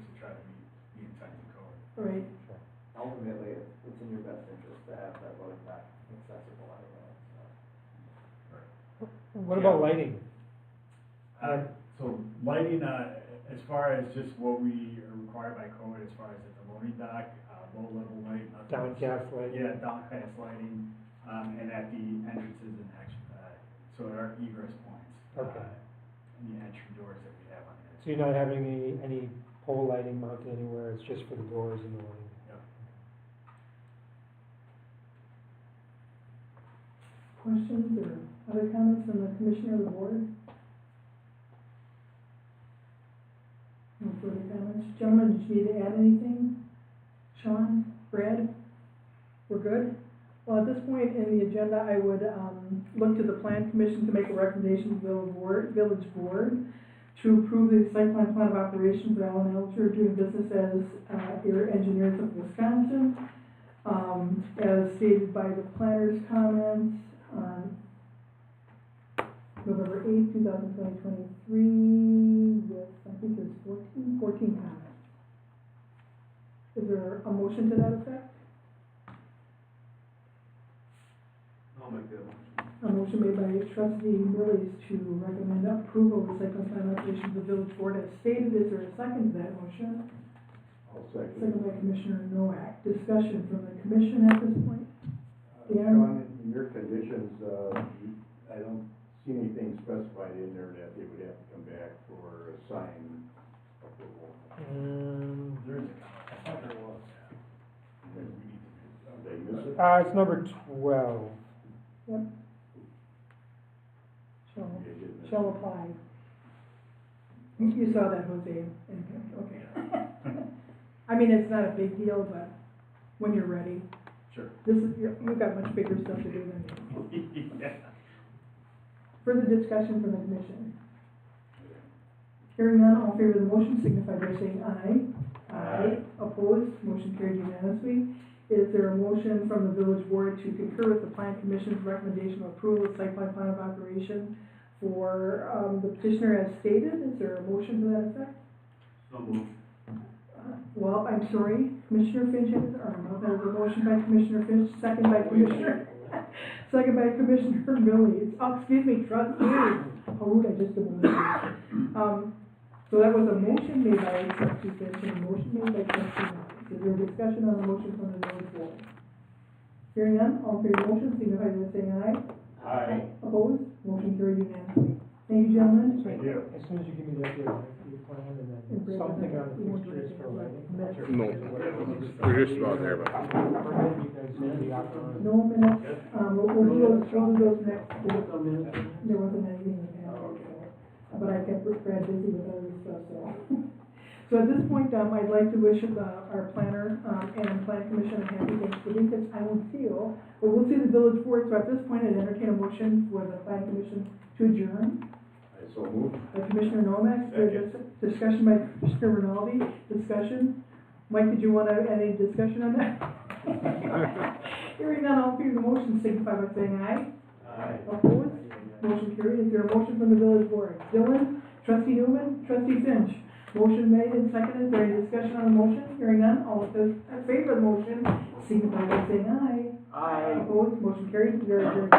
the intent of code. Right, Ultimately, it's in your best interest to have that loading dock accessible anyway, so. What about lighting? So lighting, as far as just what we are required by code, as far as at the loading dock, low level light, nothing. Downcast lighting? Yeah, downcast lighting, and at the entrances and exit, so at our egress points. Okay. And the entry doors that we have on the So you're not having any pole lighting mounted anywhere, it's just for the doors and the lighting? Yep. questions or other comments from the commissioner or the board? No further comments. Gentlemen, did you need to add anything? Sean, Brad, we're good? Well, at this point in the agenda, I would, look to the plan commission to make a recommendation to the village board to approve the site plan of operations for Allen Elcher doing business as, Air Engineers of Wisconsin, as stated by the planner's comments on November 8th, 2023, with, I think there's 14 comments. Is there a motion to that effect? I'll make that motion. A motion made by trustee Millies to recommend approval of the site plan operations of the village board as stated. Is there a second to that motion? I'll second. Second by Commissioner Noack. Discussion from the commission at this point? Dan? Sean, in your conditions, I don't see anything specified in there that they would have to come back for a sign approval. There is a comment. I thought there was. Did they miss it? It's number 12. Yep. Shall, They did miss shall it. apply. You saw that, Jose, okay. I mean, it's not a big deal, but when you're ready, Sure. you've got much bigger stuff to do than me. Yeah. Further discussion from the commission? Hearing none, all in favor of the motion signify by saying aye. Aye. Opposed, motion carried unanimously. Is there a motion from the village board to concur with the plan commission's recommendation of approval of site plan of operation for, the petitioner as stated? Is there a motion to that effect? So moved. Well, I'm sorry, Commissioner Finch has his arm up. There's a motion by Commissioner Finch, second by Commissioner. Second by Commissioner Millie, trustee, how rude, I just did. So that was a motion made by trustee Finch and a motion made by trustee Millie. Is there a discussion on the motion from the village board? Hearing none, all in favor of the motion, signify by saying aye. Aye. Opposed? Motion carried unanimously. Thank you, gentlemen. So, as soon as you give me the update on the plan and then something on the fixtures for lighting. No, we're just about there, but. Permit, you guys will be out on. No minutes, we'll do those next. There wasn't anything in the past, so, but I kept Brad busy with other stuff, so. So at this point, I'd like to wish our planner, and plan commission a happy Thanksgiving, because I won't see you, but we'll see the village board, so at this point, I'd entertain a motion for the plan commission to adjourn. I so moved. By Commissioner Nomak, discussion by Commissioner Rinaldi, discussion. Mike, did you want to add any discussion on that? Hearing none, all in favor of the motion, signify by saying aye. Aye. Opposed? Motion carried. Is there a motion from the village board? Dylan, trustee Newman, trustee Finch. Motion made and seconded. Is there any discussion on the motion? Hearing none, all in favor of the motion, signify by saying aye. Aye. Opposed? Motion carried. We are adjourned.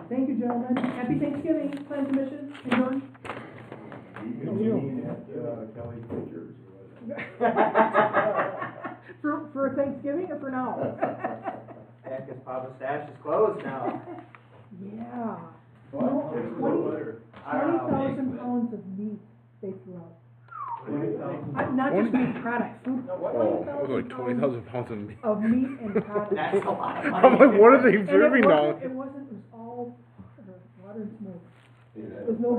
Thank you, gentlemen. Happy Thanksgiving, Plan Commission. Enjoy. Kelly pictures. For Thanksgiving or for now? Yeah, 'cause Papa's Stash is closed now. Yeah. What? There's no butter. I don't know, 20,000 pounds of meat they threw out. 20,000? Not just meat products, food. Oh, it was like 20,000 pounds of meat. Of meat and products. That's a lot of money. I'm like, what are they And serving now? it wasn't, it was all water and smoke. Yeah. There's no